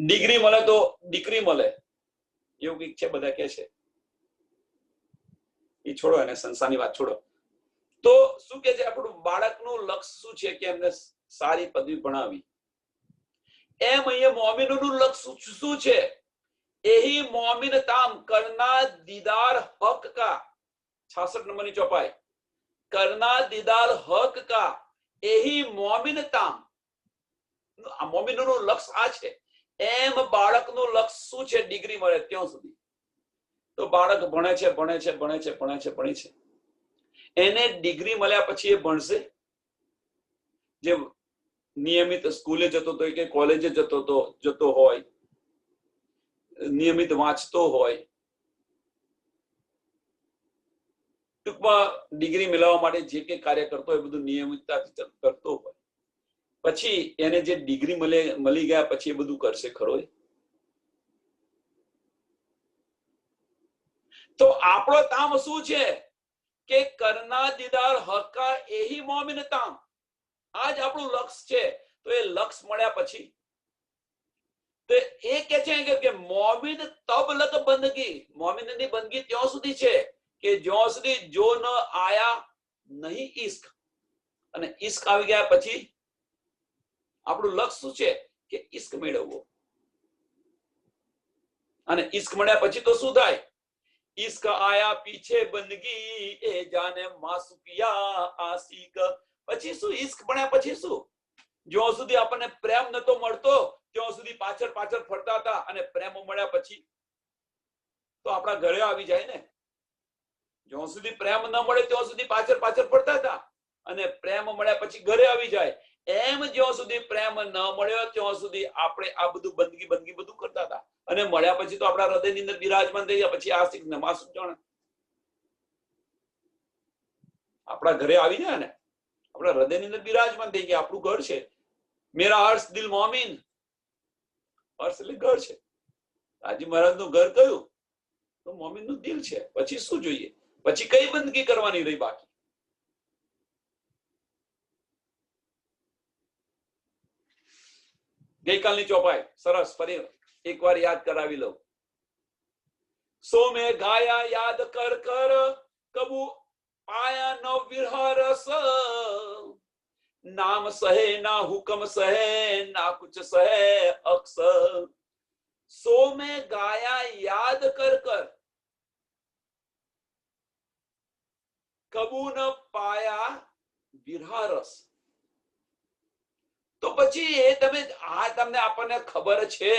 ડિગ્રી મળે તો દીકરી મળે એવું કઈક છે, બધા કે છે. એ છોડો, એને સંસારની વાત છોડો. તો શું કે છે આપણું બાળકનું લક્ષ્ય શું છે? કે એમને સારી પદવી ભણાવી. એમ અહીંયા મોમિનોનું લક્ષ્ય શું છે? એહી મોમિન તામ કરના દીદાર હક કા, 66 નંબરની ચોપાઈ. કરના દીદાર હક કા એહી મોમિન તામ. આ મોમિનોનું લક્ષ્ય આ છે. એમ બાળકનું લક્ષ્ય શું છે? ડિગ્રી મળે ત્યાં સુધી. તો બાળક ભણે છે, ભણે છે, ભણે છે, ભણે છે, ભણે છે. એને ડિગ્રી મળ્યા પછી એ ભણશે? જે નિયમિત સ્કૂલે જતો હતો કે કોલેજે જતો હોય, નિયમિત વાંચતો હોય, ટૂંકમાં ડિગ્રી મેળવવા માટે જે કંઈ કાર્ય કરતો હોય બધું નિયમિતતાથી કરતો હોય, પછી એને જે ડિગ્રી મળી ગયા પછી એ બધું કરશે ખરો? તો આપણો તામ શું છે? કે કરના દીદાર હકા એહી મોમિન તામ. આ જ આપણું લક્ષ્ય છે. તો એ લક્ષ્ય મળ્યા પછી તો એ કે છે કે મોમિન તબ લગ બંદગી. મોમિનની બંદગી ત્યાં સુધી છે કે જ્યાં સુધી જો ન આયા નહીં ઈશ્ક. અને ઈશ્ક આવી ગયા પછી આપણું લક્ષ્ય શું છે? કે ઈશ્ક મેળવવો. અને ઈશ્ક મળ્યા પછી તો શું થાય? ઈશ્ક આયા પીછે બંદગી એ જાને માસુકિયા આશિક. પછી શું? ઈશ્ક મળ્યા પછી શું? જ્યાં સુધી આપણને પ્રેમ નતો મળતો ત્યાં સુધી પાછળ પાછળ ફરતા હતા, અને પ્રેમ મળ્યા પછી તો આપણા ઘરે આવી જાય ને. જ્યાં સુધી પ્રેમ ન મળે ત્યાં સુધી પાછળ પાછળ ફરતા હતા, અને પ્રેમ મળ્યા પછી ઘરે આવી જાય. એમ જ્યાં સુધી પ્રેમ ન મળ્યો ત્યાં સુધી આપણે આ બધું બંદગી બધું કરતા હતા, અને મળ્યા પછી તો આપણા હૃદયની અંદર બિરાજમાન થઈ ગયા. પછી આશિક ને માસુક જાણે આપણા ઘરે આવી જાય ને, આપણા હૃદયની અંદર બિરાજમાન થઈ ગયા. આપણું ઘર છે. મેરા હર્ષ દિલ મોમિન. હર્ષ એટલે ઘર છે. હાજી મહારાજ નું ઘર કયું? તો મોમિન નું દિલ છે. પછી શું જોઈએ? પછી કઈ બંદગી કરવાની રહી બાકી? ગઈકાલની ચોપાઈ સરસ, ફરી એકવાર યાદ કરાવી લઉં. સો મેં ગાયા યાદ કર કર કબુ આયા નો વિરહ રસ. નામ સહે ના હુકમ સહે ના કુછ સહે અક્ષ. સો મેં ગાયા યાદ કર કર કબુ ન પાયા વિરહ રસ. તો પછી એ તમને આપણને ખબર છે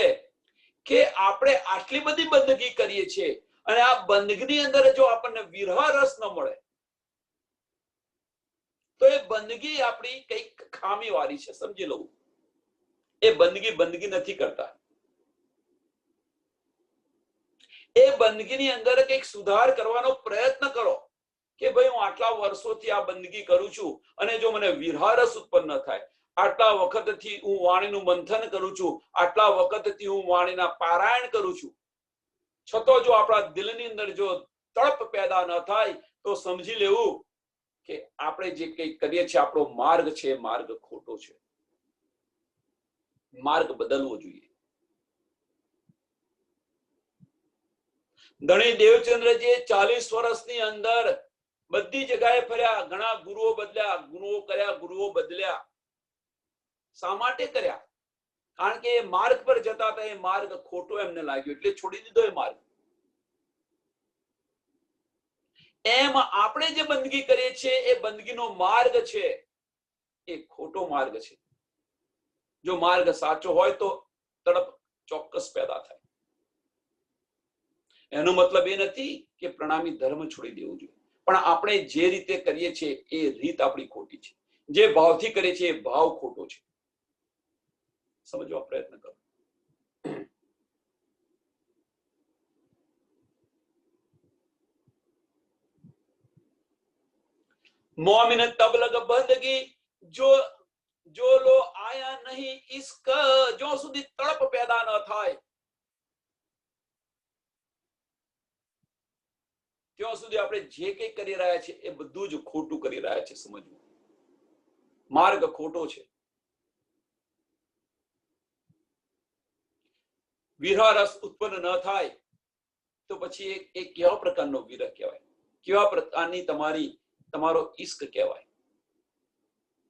કે આપણે આટલી બધી બંદગી કરીએ છીએ, અને આ બંદગીની અંદર જો આપણને વિરહ રસ ન મળે તો એ બંદગી આપણી કઈક ખામી વાળી છે. સમજી લઉં. એ બંદગી નથી કરતા. એ બંદગીની અંદર કઈક સુધાર કરવાનો પ્રયત્ન કરો કે ભાઈ હું આટલા વર્ષોથી આ બંદગી કરું છું, અને જો મને વિરહ રસ ઉત્પન્ન ન થાય, આટલા વખતથી હું વાણીનું મંથન કરું છું, આટલા વખતથી હું વાણીના પારાયણ કરું છું, છતાં જો આપણા દિલની અંદર જો તળપ પેદા ન થાય તો સમજી લેવું કે આપણે જે કંઈ કરીએ છીએ આપણો માર્ગ છે એ માર્ગ ખોટો છે, માર્ગ બદલવો જોઈએ. ધણી દેવચંદ્રજી 40 વર્ષની અંદર બધી જગ્યાએ ફર્યા, ઘણા ગુરુઓ બદલ્યા, ગુરુઓ કર્યા, ગુરુઓ બદલ્યા. શા માટે કર્યા? કારણ કે એ માર્ગ પર જતા હતા, એ માર્ગ ખોટો એમને લાગ્યો એટલે છોડી દીધો એ માર્ગ. એમ આપણે જે બંદગી કરીએ છીએ એ બંદગીનો માર્ગ છે એ ખોટો માર્ગ છે. જો માર્ગ સાચો હોય તો તડપ ચોક્કસ પેદા થાય. એનો મતલબ એ નથી કે પ્રણામી ધર્મ છોડી દેવું જોઈએ, પણ આપણે જે રીતે કરીએ છીએ એ રીત આપણી ખોટી છે. જે ભાવથી કરીએ છીએ એ ભાવ ખોટો છે. સમજવા પ્રયત્ન કરો. मोमिन तब लग बंदगी जो लो आया नहीं इश्क, जो સુધી તડપ પેદા ન થાય ત્યાં સુધી આપણે જે કંઈ કરી રહ્યા છે એ બધું જ ખોટું કરી રહ્યા છે. સમજવું, માર્ગ ખોટો છે. વિરહ રસ ઉત્પન્ન ન થાય તો પછી એ કેવા પ્રકારનો વિરહ કહેવાય? કેવા પ્રકારની તમારો ઇશ્ક કહેવાય?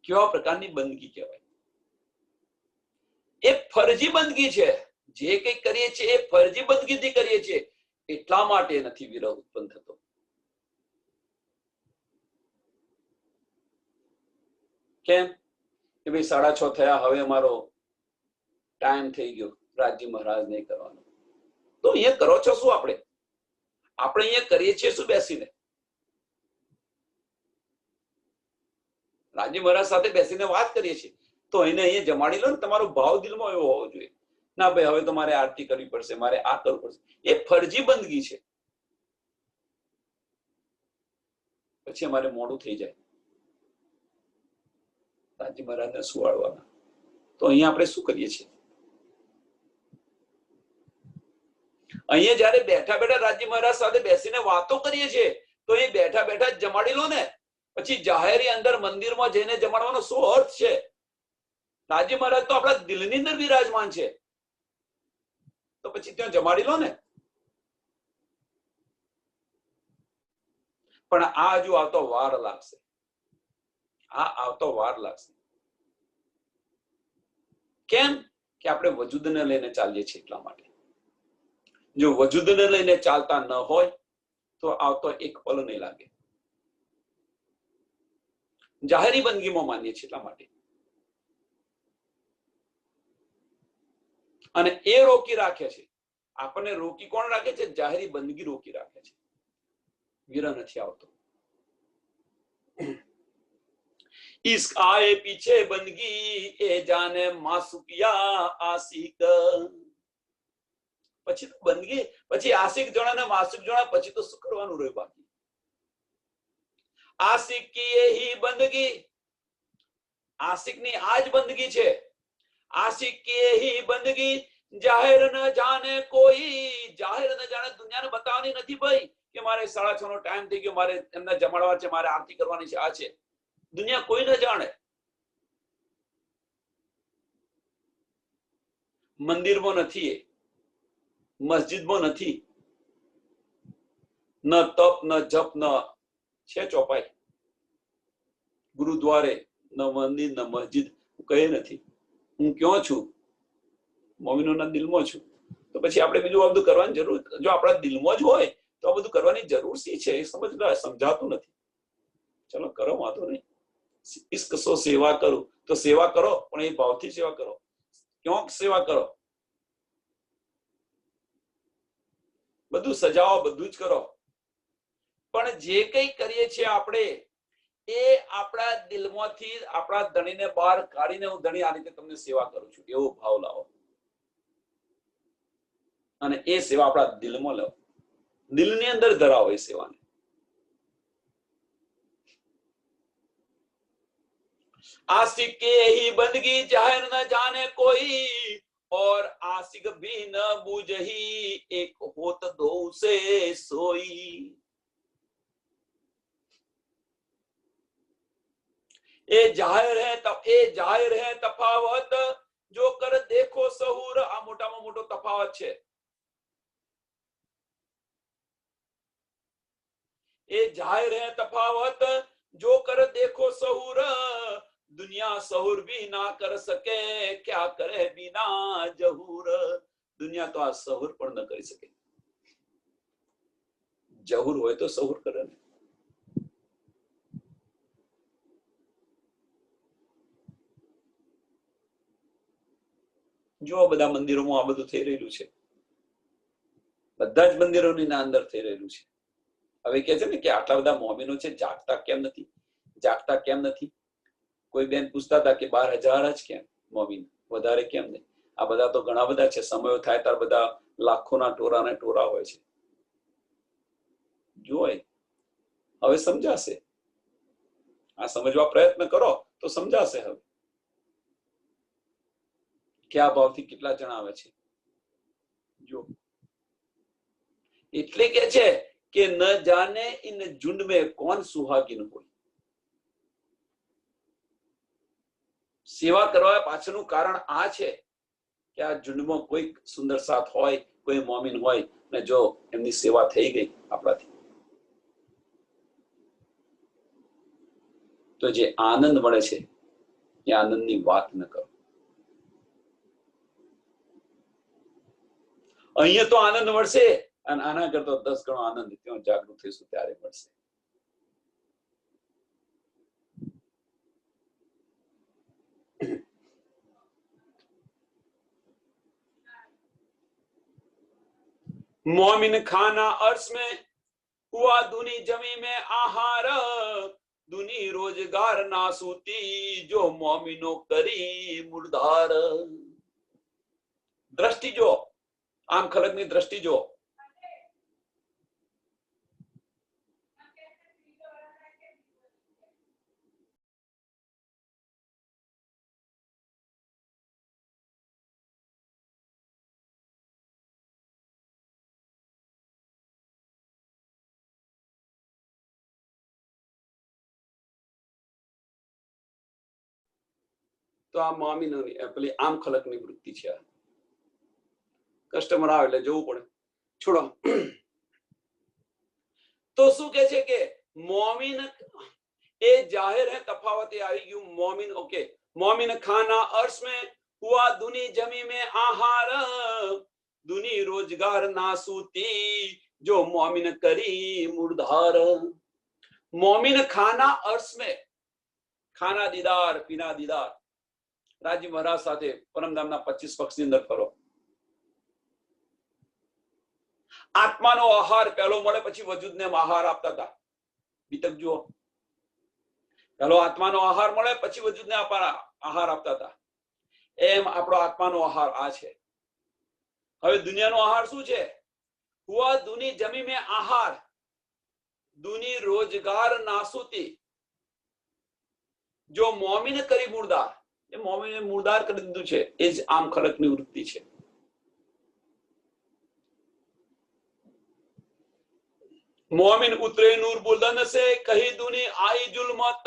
કેવા પ્રકારની બંદગી કહેવાય? એ ફરજી બંદગી છે. જે કંઈ કરીએ છીએ એ ફરજી બંદગીથી કરીએ છીએ, એટલા માટે નથી વિરહ ઉત્પન્ન થતો. કેમ કે ભાઈ 6:30 થયા, હવે અમારો ટાઈમ થઈ ગયો, રાજજી મહારાજ નહીં કરવાનો. તો અહીંયા કરો છો શું? આપણે અહીંયા કરીએ છીએ શું બેસીને? રાજજી મહારાજ સાથે બેસીને વાત કરીએ છીએ તો અહીંયા જમાડી લો ને. તમારો ભાવ દિલમાં એવો હોવો જોઈએ, ના ભાઈ હવે તો મારે આરતી કરવી પડશે, મારે આ કરવું પડશે. એ ફરજી બંદગી છે. પછી અમારે મોડું થઈ જાય, રાજજી મહારાજને સુવાડવાના. તો અહીંયા આપણે શું કરીએ છીએ? અહીંયા જયારે બેઠા બેઠા રાજજી મહારાજ સાથે બેસીને વાતો કરીએ છીએ તો એ બેઠા બેઠા જ જમાડી લો ને. પછી જાહેરી અંદર મંદિરમાં જઈને જમાડવાનો શું અર્થ છે? રાજજી મહારાજ તો આપણા દિલની અંદર વિરાજમાન છે, તો પછી ત્યાં જમાડી લો ને. પણ આ હજુ આવતો વાર લાગશે, આવતો વાર લાગશે. કેમ કે આપણે વજૂદને લઈને ચાલીએ છીએ એટલા માટે. જો વજૂદને લઈને ચાલતા ન હોય તો આવતો એક પલ નહીં લાગે. જાહેરી બંદગીમાં માનીએ છીએ એટલા માટે. અને એ રોકી રાખે છે આપણને. રોકી કોણ રાખે છે? જાહેરી બંદગી રોકી રાખે છે. વિરહ નથી આવતો. इश्क आए पीछे बंदगी ए जाने मासुकिया आशिक. પછી તો બંદગી, પછી આશિક જણા ને માસુક જણા, પછી તો શું કરવાનું રહ્યું બાકી? આશિક की ही बंदगी, आशिक ની આ જ બંદગી છે. आशिक की ही बंदगी जाहिर न जाने कोई, જાહેર ન જાણે, દુનિયાને બતાવવાની નથી ભાઈ કે મારે 6:30 નો ટાઈમ થઈ ગયો, મારે એમને જમાડવા છે, મારે આરતી કરવાની છે, આ છે. દુનિયા કોઈ ન જાણે. મંદિરમાં નથી, મસ્જિદમાં નથી, ન તપ ન જપ ન છે ચોપાઈ. ગુરુદ્વારે ન મંદિર ન મસ્જિદ કઈ નથી. હું ક્યાં છું? મોમિનોના દિલમાં છું. તો પછી આપણે બીજું આ બધું કરવાની જરૂર, જો આપણા દિલમાં જ હોય તો આ બધું કરવાની જરૂર શી છે? એ સમજાતું નથી. ચલો કરો, વાંધો નહીં. ઇશ્ક સો સેવા કરું તો સેવા કરો, પણ એ ભાવથી સેવા કરો. ક્યાંક સેવા કરો, બધું સજાવો, બધું જ કરો, પણ જે કંઈ કરીએ છીએ આપણે એ આપણા દિલમાંથી, આપણા ધણીને બહાર કાઢીને, હું ધણી આ રીતે તમને સેવા કરું છું એવો ભાવ લાવો. અને એ સેવા આપણા દિલમાં લાવો, દિલની અંદર ધરાવો એ સેવાને. आशिक के ही बंदगी जाहिर न जाने कोई, और आशिक भी न बूझही एक होत दो से सोई. ए जाहिर है तफावत जो कर देखो सहूर। आ मोटाમાં મોટો તફાવત છે। ए जाहिर है तफावत जो कर देखो सहूर। दुनिया सहूर भी ना कर सके, क्या करे बिना जहूर। दुनिया तो आ सहूर પણ ન કરી શકે, જહૂર હોય તો સહૂર કરે ને। જો બધા મંદિરોમાં આ બધું થઈ રહેલું છે, બધા જ મંદિરોની અંદર થઈ રહેલું છે। હવે કે છે ને કે આટલા બધા મોમિનો છે, જાગતા કેમ નથી, જાગતા કેમ નથી? કોઈ બેન પૂછતા હતા કે 12,000 જ કેમ મોમિન, વધારે કેમ નહીં? આ બધા તો ઘણા બધા છે, સમયો થાય ત્યારે બધા લાખોના ટોરા ને ટોરા હોય છે। જોય હવે સમજાશે, આ સમજવા પ્રયત્ન કરો તો સમજાશે હવે કયા ભાવથી કેટલા જણા આવે છે। જો એટલે કે છે કે ન જાને ઇન झुंड में कौन सुहागिन હોય। સેવા કરવા પાછળનું કારણ આ છે કે આ ઝુંડમાં કોઈ સુંદર સાથ હોય, કોઈ મોમિન હોય ને જો એમની સેવા થઈ ગઈ આપણાથી તો જે આનંદ મળે છે એ આનંદની વાત ન કરો। અહીંયા તો આનંદ મળશે અને આના કરતા 10 ગણો આનંદ ત્યાં જાગૃત થઈશું ત્યારે મળશે। मोमिन खाना अर्श में हुआ दुनी जमी में आहार। दुनी रोजगार नासूती जो मोमिनो करी मुर्दार। दृष्टि जो आम खलकनी दृष्टि जो તો આ મોમિનોની પેલી આમ ખલકની વૃત્તિ છે। કસ્ટમર આવે એટલે જવું પડે, છોડો। તો શું કહે છે કે મોમિન એ જાહેર હે તફાવત એ આવી ગયું। મોમિન ઓકે, મોમિન ખાના अर्श में हुआ दुनी जमी में आहार। दुनी रोजगार नासूती जो मोमिन करी मुर्दार। मोमिन खाना अर्श में, खाना दीदार पीना दीदार। રાજી મહારાજ સાથે પરમધામના 25 પક્ષની અંદર ફરો। આત્માનો આહાર પહેલો મળે પછી વજૂદને આહાર આપતા હતા। બીતક જુઓ, પહેલો આત્માનો આહાર મળે પછી વજૂદને આહાર આપતા હતા। એમ આપણો આત્માનો આહાર આ છે। હવે દુનિયાનો આહાર શું છે? હુઆ દુની જમી મેં આહાર, દુની રોજગાર નાસુતી જો મોમિન કરી મુર્દાર। એ મોમિને મુર્દાર કરી દીધું છે, એ જ આમ ખલકની વૃત્તિ છે। मोमिन उतरे नूर बुलंद से कही दुनी आई जुल्मत।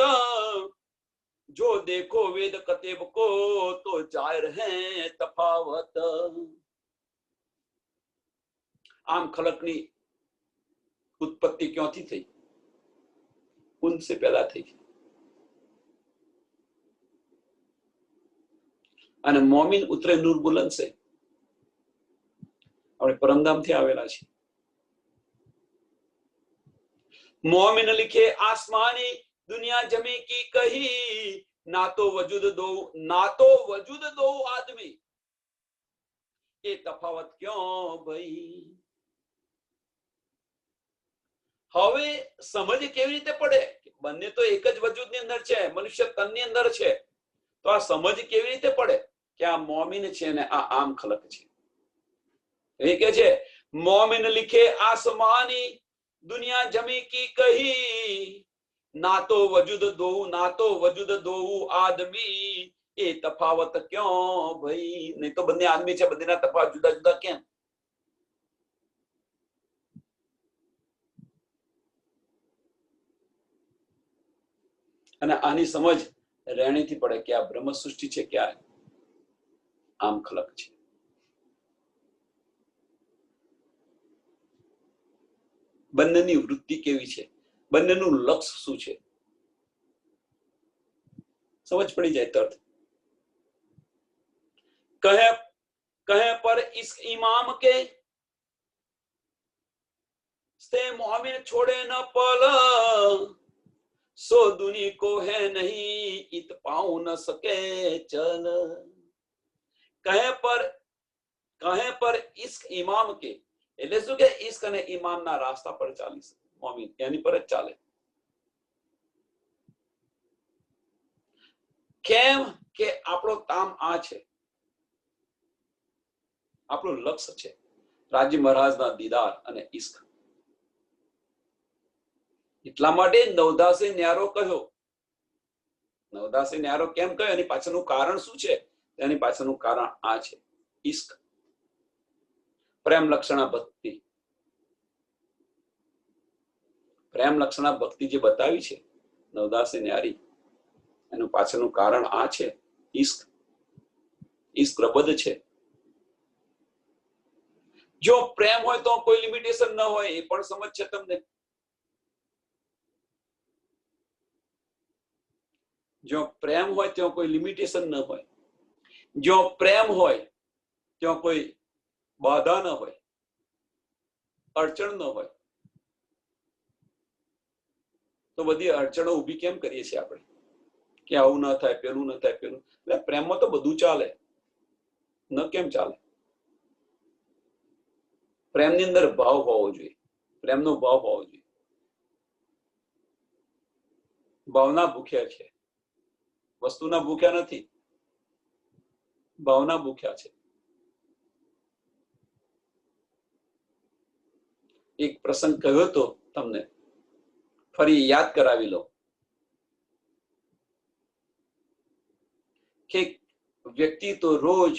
जो देखो वेद कतेब को तो जाहिर है तफावत। आम खलकनी उत्पत्ति क्योंથી થઈ? उनसे पैदा થઈ। અને મોમિન ઉતરે નૂર બુલંદ से આપણે પરમધામથી આવેલા છે। मोमिन लिखे आसमानी दुनिया जमी की कही। ना तो वजूद दो आदमी, ये तफावत क्यों भाई? હવે સમજ કેવી રીતે પડે? બંને તો એક જ વજૂદની અંદર છે, મનુષ્ય તનની અંદર છે। તો આ સમજ કેવી રીતે પડે કે આ મોમિન છે ને આ આમ ખલક છે? એ કે છે મોમિન लिखे आसमानी दुनिया जमी की कही। ना तो वजूद दो आदमी, ये तफावत क्यों भाई? नहीं तो बंदे आदमी છે, બંનેના તફાવત જુદા જુદા કેમ? અને આની સમજ રહેણીથી પડે કે આ બ્રહ્મ સૃષ્ટિ છે કે આ આમ ખલક છે. બંનેની વૃત્તિ કેવી છે, બંનેનું લક્ષ્ય શું છે, समझ पड़ी जाए तो कहे कहे पर इस इमाम के से मोहम्मद छोड़े न पल, सो दुनी को है नहीं इत पाऊ न सके चल. कहे पर इश्क इमाम के એટલે શું કે ઇશ્ક અને ઈમાનના રાસ્તા પર ચાલી શકે મોમીન, એની પર જ ચાલે. કેમ કે આપણો કામ આ છે, આપણું લક્ષ્ય છે રાજી મહારાજના દીદાર અને ઇશ્ક. એટલા માટે નવદાસે ન્યારો કહ્યો. નવદાસે ન્યારો કેમ કહ્યો, એની પાછળનું કારણ શું છે? એની પાછળનું કારણ આ છે, ઇશ્ક, પ્રેમ લક્ષણા ભક્તિ. પ્રેમ લક્ષણા ભક્તિ જે બતાવી છે નવદાસે ન્યારી, એનું પાછળનું કારણ આ છે, ઇશ્ક. ઇશ્ક પ્રબદ્ધ છે. જો પ્રેમ હોય તો કોઈ લિમિટેશન ન હોય, એ પણ સમજ છે તમને. જો પ્રેમ હોય ત્યાં કોઈ લિમિટેશન ન હોય, જો પ્રેમ હોય ત્યાં કોઈ બાધા ન હોય, અડચણ ન હોય, તો બધી અડચણો ઊભી કેમ કરીએ છીએ આપણે કે આવું ન થાય, પેલું ન થાય, પેલું. એટલે પ્રેમમાં તો બધું ચાલે, ન કેમ ચાલે? પ્રેમની અંદર ભાવ હોવો જોઈએ, પ્રેમનો ભાવ હોવો જોઈએ. ભાવના ભૂખ્યા છે, વસ્તુના ભૂખ્યા નથી, ભાવના ભૂખ્યા છે. એક પ્રસંગ કહ્યો તો તમને, ફરી યાદ કરાવી લો કે વ્યક્તિ તો રોજ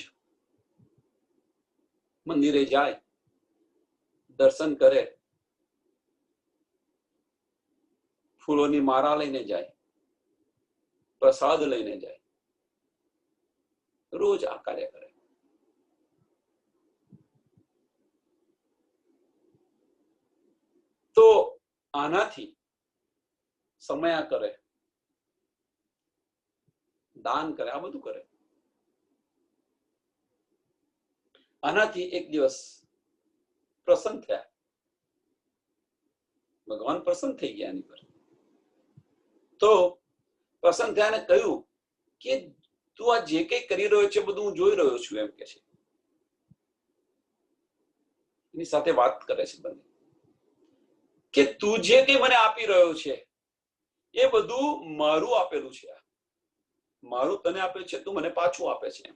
મંદિરે જાય, દર્શન કરે, ફૂલોની માળા લઈને જાય, પ્રસાદ લઈને જાય, રોજ આ કાર્ય કરે. તો આનાથી સમયા કરે, દાન કરે, આ બધું કરે. આનાથી એક દિવસ પ્રસન્ન થયા, ભગવાન પ્રસન્ન થઈ ગયા એની પર. તો પ્રસન્ન થયા ને કહ્યું કે તું આ જે કઈ કરી રહ્યો છે બધું હું જોઈ રહ્યો છું, એમ કે છે. એની સાથે વાત કરે છે બંને કે તું જે કઈ મને આપી રહ્યો છે એ બધું મારું આપેલું છે, મારું તને આપે છે, તું મને પાછું આપે છે.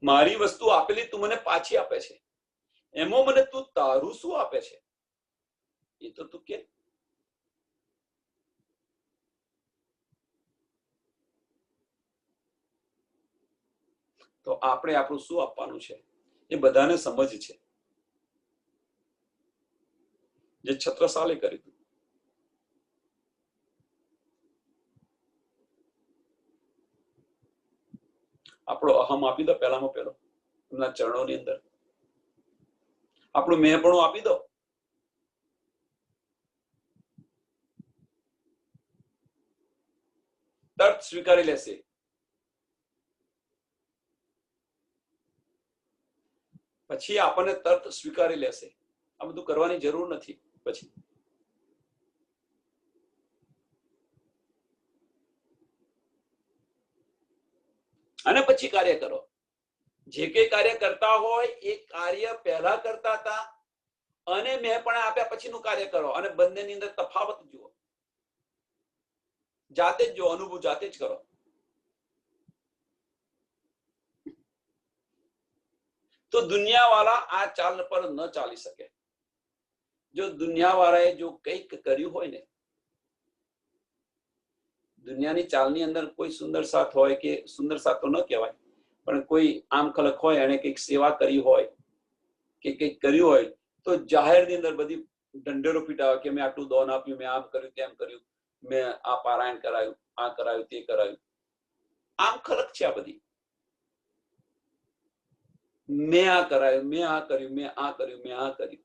મારી વસ્તુ આપેલી તું મને પાછી આપે છે, એમાં મને તું તારું શું આપે છે એ તો તું કે. તો આપણે આપણું શું આપવાનું છે એ બધાને સમજ છે. જે છત્રસાલે કર્યું હતું, આપણો અહમ આપી દો પહેલામાં પહેલો એમના ચરણોની અંદર, આપણું મેંપણું આપી દો. તરત સ્વીકારી લેશે. પછી આપણને તરત સ્વીકારી લેશે. આ બધું કરવાની જરૂર નથી. પછી અને પછી કાર્ય કરો. જે કઈ કાર્ય કરતા હોય એ કાર્ય પહેલા કરતા હતા અને મેં પણ આપ્યા પછીનું કાર્ય કરો, અને બંનેની અંદર તફાવત જુઓ. જાતે જ જો, અનુભવ જાતે જ કરો. તો દુનિયા વાળા આ ચાલ પર ન ચાલી શકે. જો દુનિયા વાળાએ જો કંઈક કર્યું હોય ને, દુનિયાની ચાલની અંદર કોઈ સુંદર સાથ હોય, કે સુંદર સાથ તો ન કહેવાય, પણ કોઈ આમ ખલક હોય, એને કંઈક સેવા કરી હોય કે કંઈક કર્યું હોય, તો જાહેરની અંદર બધી ઢંઢેરો પીટાવે કે મેં આટલું દાન આપ્યું, મેં આમ કર્યું, તેમ કર્યું. મેં આ પારાયણ કરાયું, આ કરાયું, તે કરાયું. આમ ખલક છે આ બધી. મેં આ કરાયું, મેં આ કર્યું, મેં આ કર્યું, મેં આ કર્યું.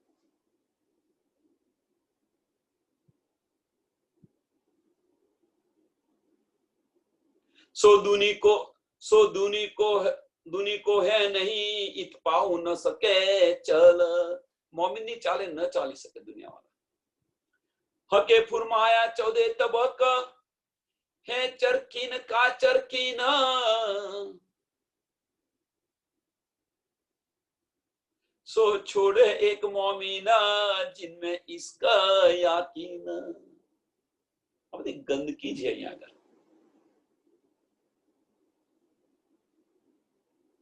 सो दूनी को है नहीं इत पाऊ न सके चल. मोमिन नहीं चाले, न चाली सके दुनिया वाला. हके फुरमाया 14 तबक है चरकीन का चरकीन. सो छोड़े एक मोमिना जिनमें इसका याकीन. આ બધી ગંદકી છે અહીંયા આગળ.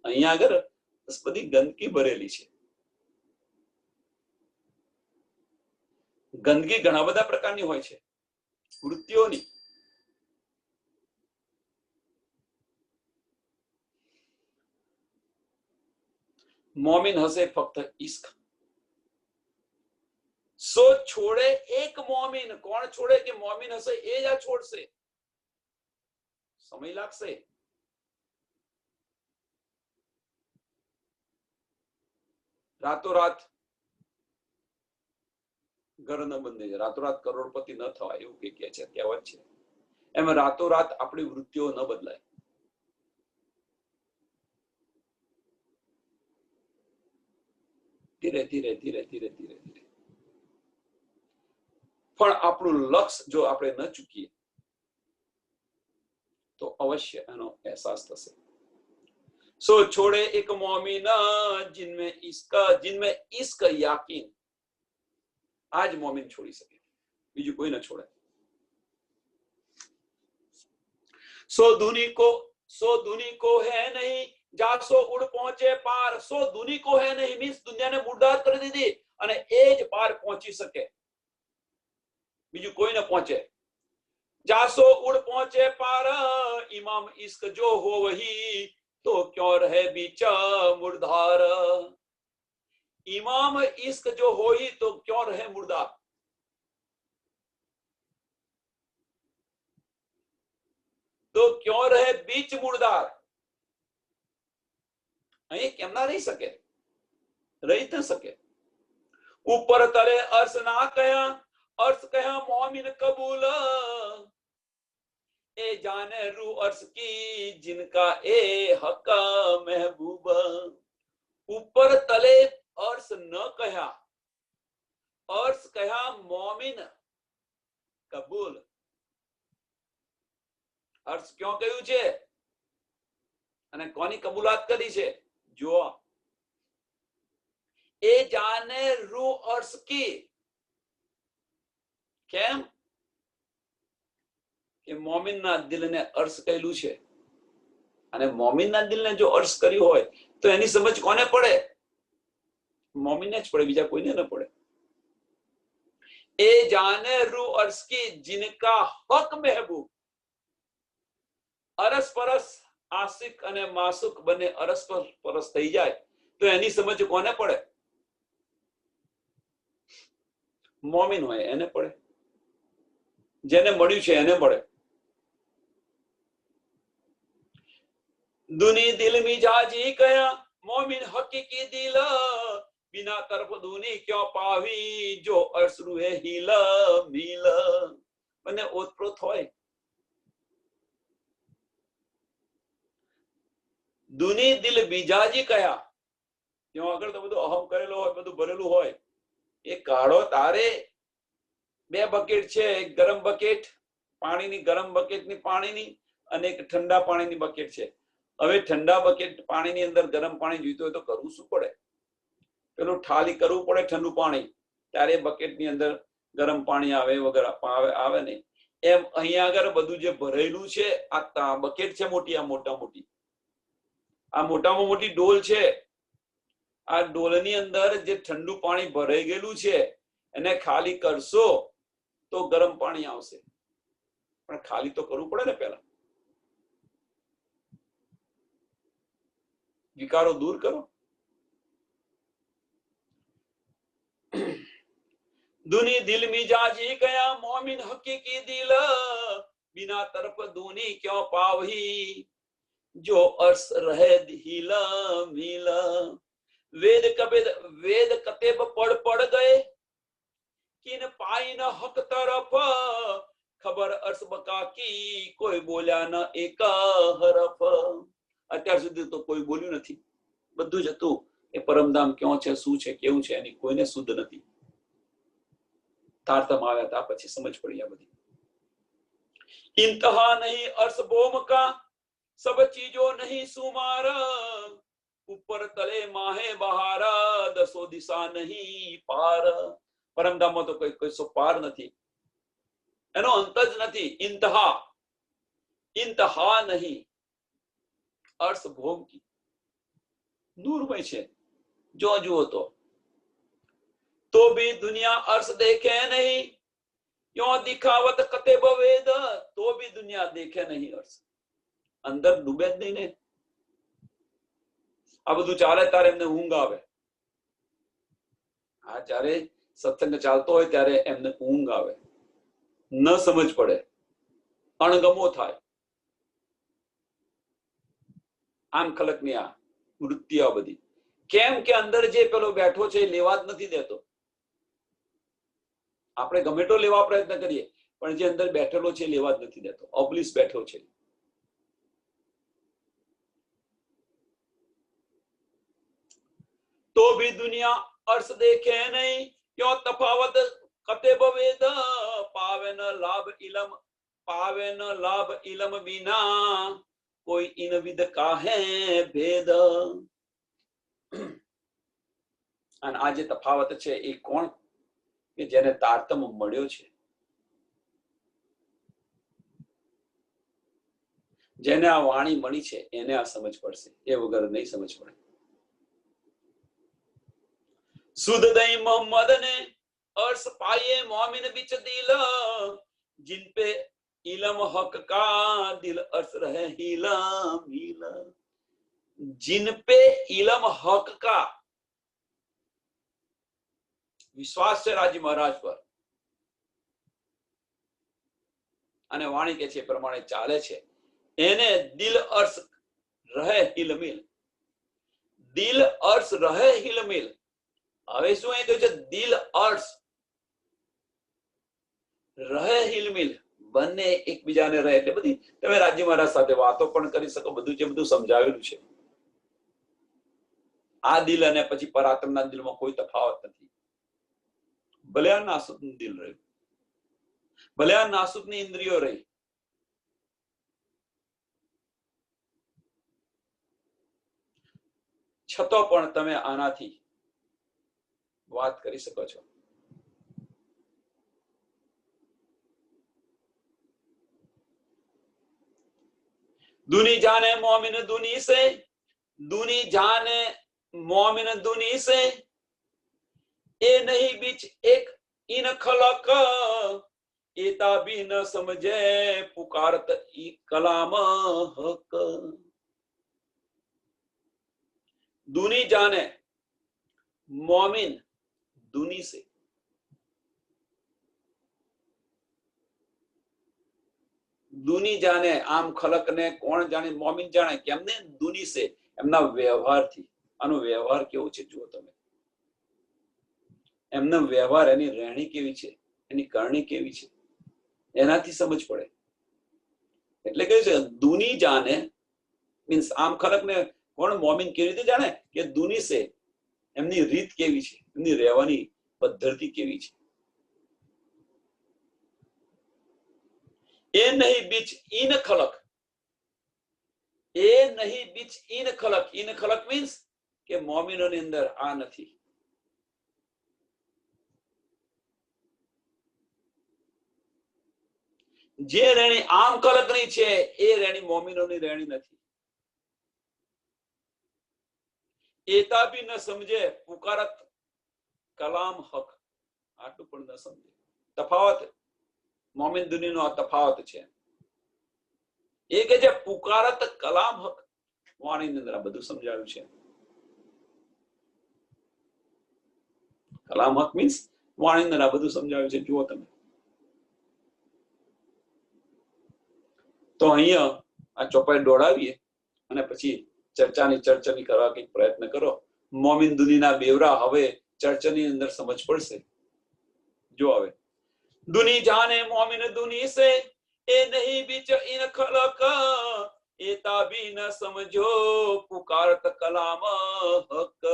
અહીંયા આગળ બધી ગંદકી ભરેલી છે. ગંદકી ઘણા બધા પ્રકારની હોય છે, વૃત્તિઓની. મોમિન હશે ફક્ત ઇશ્ક. સો છોડે એક મોમિન. કોણ છોડે? કે મોમિન હશે એ જ આ છોડશે. સમય લાગશે. રાતોરાત ઘર ન બંધ છે, રાતોરાત કરોડપતિ ન થવાય એવું કે છે, કહેવત છે. એમ રાતોરાત આપણી વૃત્તિઓ ન બદલાય. ધીરે ધીરે ધીરે ધીરે ધીરે ધીરે. પણ આપણું લક્ષ્ય જો આપણે ન ચૂકીએ તો અવશ્ય એનો અહેસાસ થશે. सो छोड़े एक मोमिना जिनमें इश्क याकीन. आज मोमिन छोड़ी सके, बीजू कोई ना छोड़े. सो दूनी को है नहीं जासो उड़ पहुंचे पार. सो दूनी को है नहीं मीन्स दुनिया ने मुर्दार कर दीधी અને એ જ પાર પહોંચી શકે, બીજું કોઈ ન પહોંચે. जासो उड़ पहुंचे पार इमाम इश्क जो हो वही तो क्यों रहे बीचा मुर्दार. इमाम इश्क जो हो ही तो क्यों रहे मुर्दार. तो क्यों रहे बीच मुर्दार. અહીં કેમ ના રહી શકે? રહી ન શકે. ऊपर तले अर्श ना कया, अर्श कया मोमिन कबूल. ए जाने रू अर्श की जिनका ए हक महबूब. ऊपर तले अर्श न कहा, अर्श कहा मोमिन कबूल. अर्श क्यों કહ્યું છે અને કોની કબૂલાત કરી છે? જો એ જાને રૂ अर्श की. કેમ? કે મોમિનના દિલને અર્શ કહેલું છે, અને મોમિનના દિલને જો અર્શ કર્યું હોય તો એની સમજ કોને પડે? મોમિનને જ પડે, બીજા કોઈને ન પડે. એ જાને રૂ અર્શ की जिनका हक महबूब. અરસ પરસ આશિક અને માસુક બંને અરસ પરસ થઈ જાય તો એની સમજ કોને પડે? મોમિન હોય એને પડે, જેને મળ્યું છે એને મળે. दुनी दिल मिजाजी कया मोमिन हकीकी दिल. बिना तरफ दूनी क्यों पावी जो अर्श रूहे हिल मिल. बने ओतप्रोत होय. दुनी दिल मिजाजी कया. जो આગળ તો બધું અહમ કરેલો હોય, બધું ભરેલું હોય. એ કાળો તારે બે બકેટ છે, એક ગરમ બકેટ પાણીની, ગરમ બકેટની પાણીની, અને એક ઠંડા પાણીની બકેટ છે. હવે ઠંડા બકેટ પાણીની અંદર ગરમ પાણી જોઈતું હોય તો કરવું શું પડે? પેલું ઠાલી કરવું પડે ઠંડુ પાણી, ત્યારે બકેટની અંદર ગરમ પાણી આવે વગર આવે નહીં. એમ અહીંયા આગળ બધું જે ભરેલું છે, આ બકેટ છે મોટી, આ મોટા મોટી, આ મોટામાં મોટી ડોલ છે. આ ડોલની અંદર જે ઠંડુ પાણી ભરાઈ ગયેલું છે એને ખાલી કરશો તો ગરમ પાણી આવશે, પણ ખાલી તો કરવું પડે ને પહેલા. વિકારો દૂર કરો. दूनी दिल मिजाजी गया मोमिन हकीकी दिल बिना तरफ दूनी क्यों पावही जो अर्श रहे हीला मीला वेद कतेब पढ़ गए किन पाई न हक तरफ खबर अर्श बका की કોઈ બોલ્યા ન એક હરફ અત્યાર સુધી તો કોઈ બોલ્યું નથી બધું જ હતું એ પરમધામ ક્યાં છે શું છે કેવું છે એની કોઈને શુદ્ધ નથી તારતમ આવ્યા હતા પછી સમજ પડી આ બધી इंतहा नहीं अर्श बोम का सब चीजों नहीं सुमार ऊपर तले माहे बहारा दसो दिशा नहीं पार परमधामમાં તો કોઈ પાર નથી એનો અંત જ નથી इंतहा नहीं अर्श भोम की दूरमय છે જો જુઓ तो भी दुनिया अर्श देखे नहीं यो दिखावत कते बवेद तो भी दुनिया देखे नहीं अर्श અંદર ડૂબે જ નહીં ને આ બધું ચાલે ત્યારે એમને ઊંઘ આવે આ જ્યારે સત્સંગ ચાલતો હોય ત્યારે એમને ઊંઘ આવે ન સમજ પડે અણગમો થાય આમ ખલકની આ વૃત્તિ આ બધી કેમ કે અંદર જે પેલો બેઠો છે એ લેવા જ નથી દેતો આપણે ગમે તો લેવા પ્રયત્ન કરીએ પણ જે અંદર બેઠેલો છે લેવા જ નથી દેતો ઓબ્લિસ બેઠો છે तो भी दुनिया अर्श देखे नहीं क्यों तफावत कते बवेद पावे न लाभ इलम बिना कोई इन विद काहे भेद અને આ જે તફાવત છે એ કોણ કે જેને તારતમ મળ્યો છે જેને આ વાણી મળી છે એને આ સમજ પડશે એ વગર નહીં સમજ પડે सुध दई मोहम्मद ने अर्श पाए मोमिन बिच दिल जिन पे इलम हक का दिल अर्श रहे हीला मीला जिन पे इलम हक का विश्वास છે રાજી મહારાજ પર અને વાણી કે છે પ્રમાણે ચાલે છે એને દિલ અર્શ રહે હિલમિલ દિલ અર્શ રહે હિલમિલ હવે શું એ કહ્યું છે દિલ અર્શ રહે હિલમિલ બંને એકબીજાને રહે એટલે બધી તમે રાજી મહારાજ સાથે વાતો પણ કરી શકો બધું જે બધું સમજાવેલું છે આ દિલ અને પછી પરાત્મના દિલમાં કોઈ તફાવત નથી ભલે આ નાસુકનું દિલ રહ્યું ભલે આ નાસુકની ઇન્દ્રિયો રહી છતાં પણ તમે આનાથી વાત કરી શકો છો दुनी जाने मोमिन दुनी से दुनी जाने मोमिन दुनी से ए नहीं बीच एक इन खलक एता भी न समझे पुकारत कलाम हक दुनी जाने मोमिन दुनी से दुनी जाने आम खलक ने कोण जाने मोमिन जाने केमने दुनी से एमना व्यवहार थी आनो व्यवहार केवो छे जुओ तमे एमनो व्यवहार एनी રહેણી કેવી છે એની કરણી કેવી છે એનાથી સમજ પડે એટલે કે છે दुनी जाने મીન્સ આમ ખલક ને કોણ મોમિન કેવી રીતે જાણે કે दुनी से એમની રીત કેવી છે એમની રહેવાની પદ્ધતિ કેવી છે એ નહીં બીચ इन खलक એ નહીં બીચ इन खलक मीन्स કે મોમિનોની અંદર આ નથી જે રહેણી આમ ખલકની છે એ રહેણી મોમિનોની રહેણી નથી એતા બી ન સમજે પુકારત કલામ હક આટલું પણ ન સમજે તફાવત મોમિન દુનીનો આ તફાવત છે એ કે જે પુકારત કલામ હક વાણીની અંદર આ બધું સમજાવ્યું છે કલામ હક મીન્સ વાણી અંદર આ બધું સમજાવ્યું છે, જુઓ તમે. તો અહીંયા આ ચોપાઈ દોડાવીએ અને પછી ચર્ચાની કરવા કંઈક પ્રયત્ન કરો. મોમિન દુનીના બેવરા હવે ચર્ચાની અંદર સમજ પડશે. જો હવે दुनी जाने मोमिन दुनी से ए नहीं बीच इन खलक एता भी न समझो पुकारत कलाम हक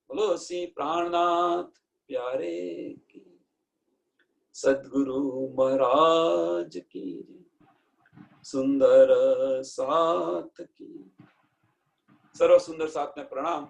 बोलो सी प्राणनाथ प्यारे की सद्गुरु महाराज की सुंदर साथ की सर्व सुंदर साथ में प्रणाम.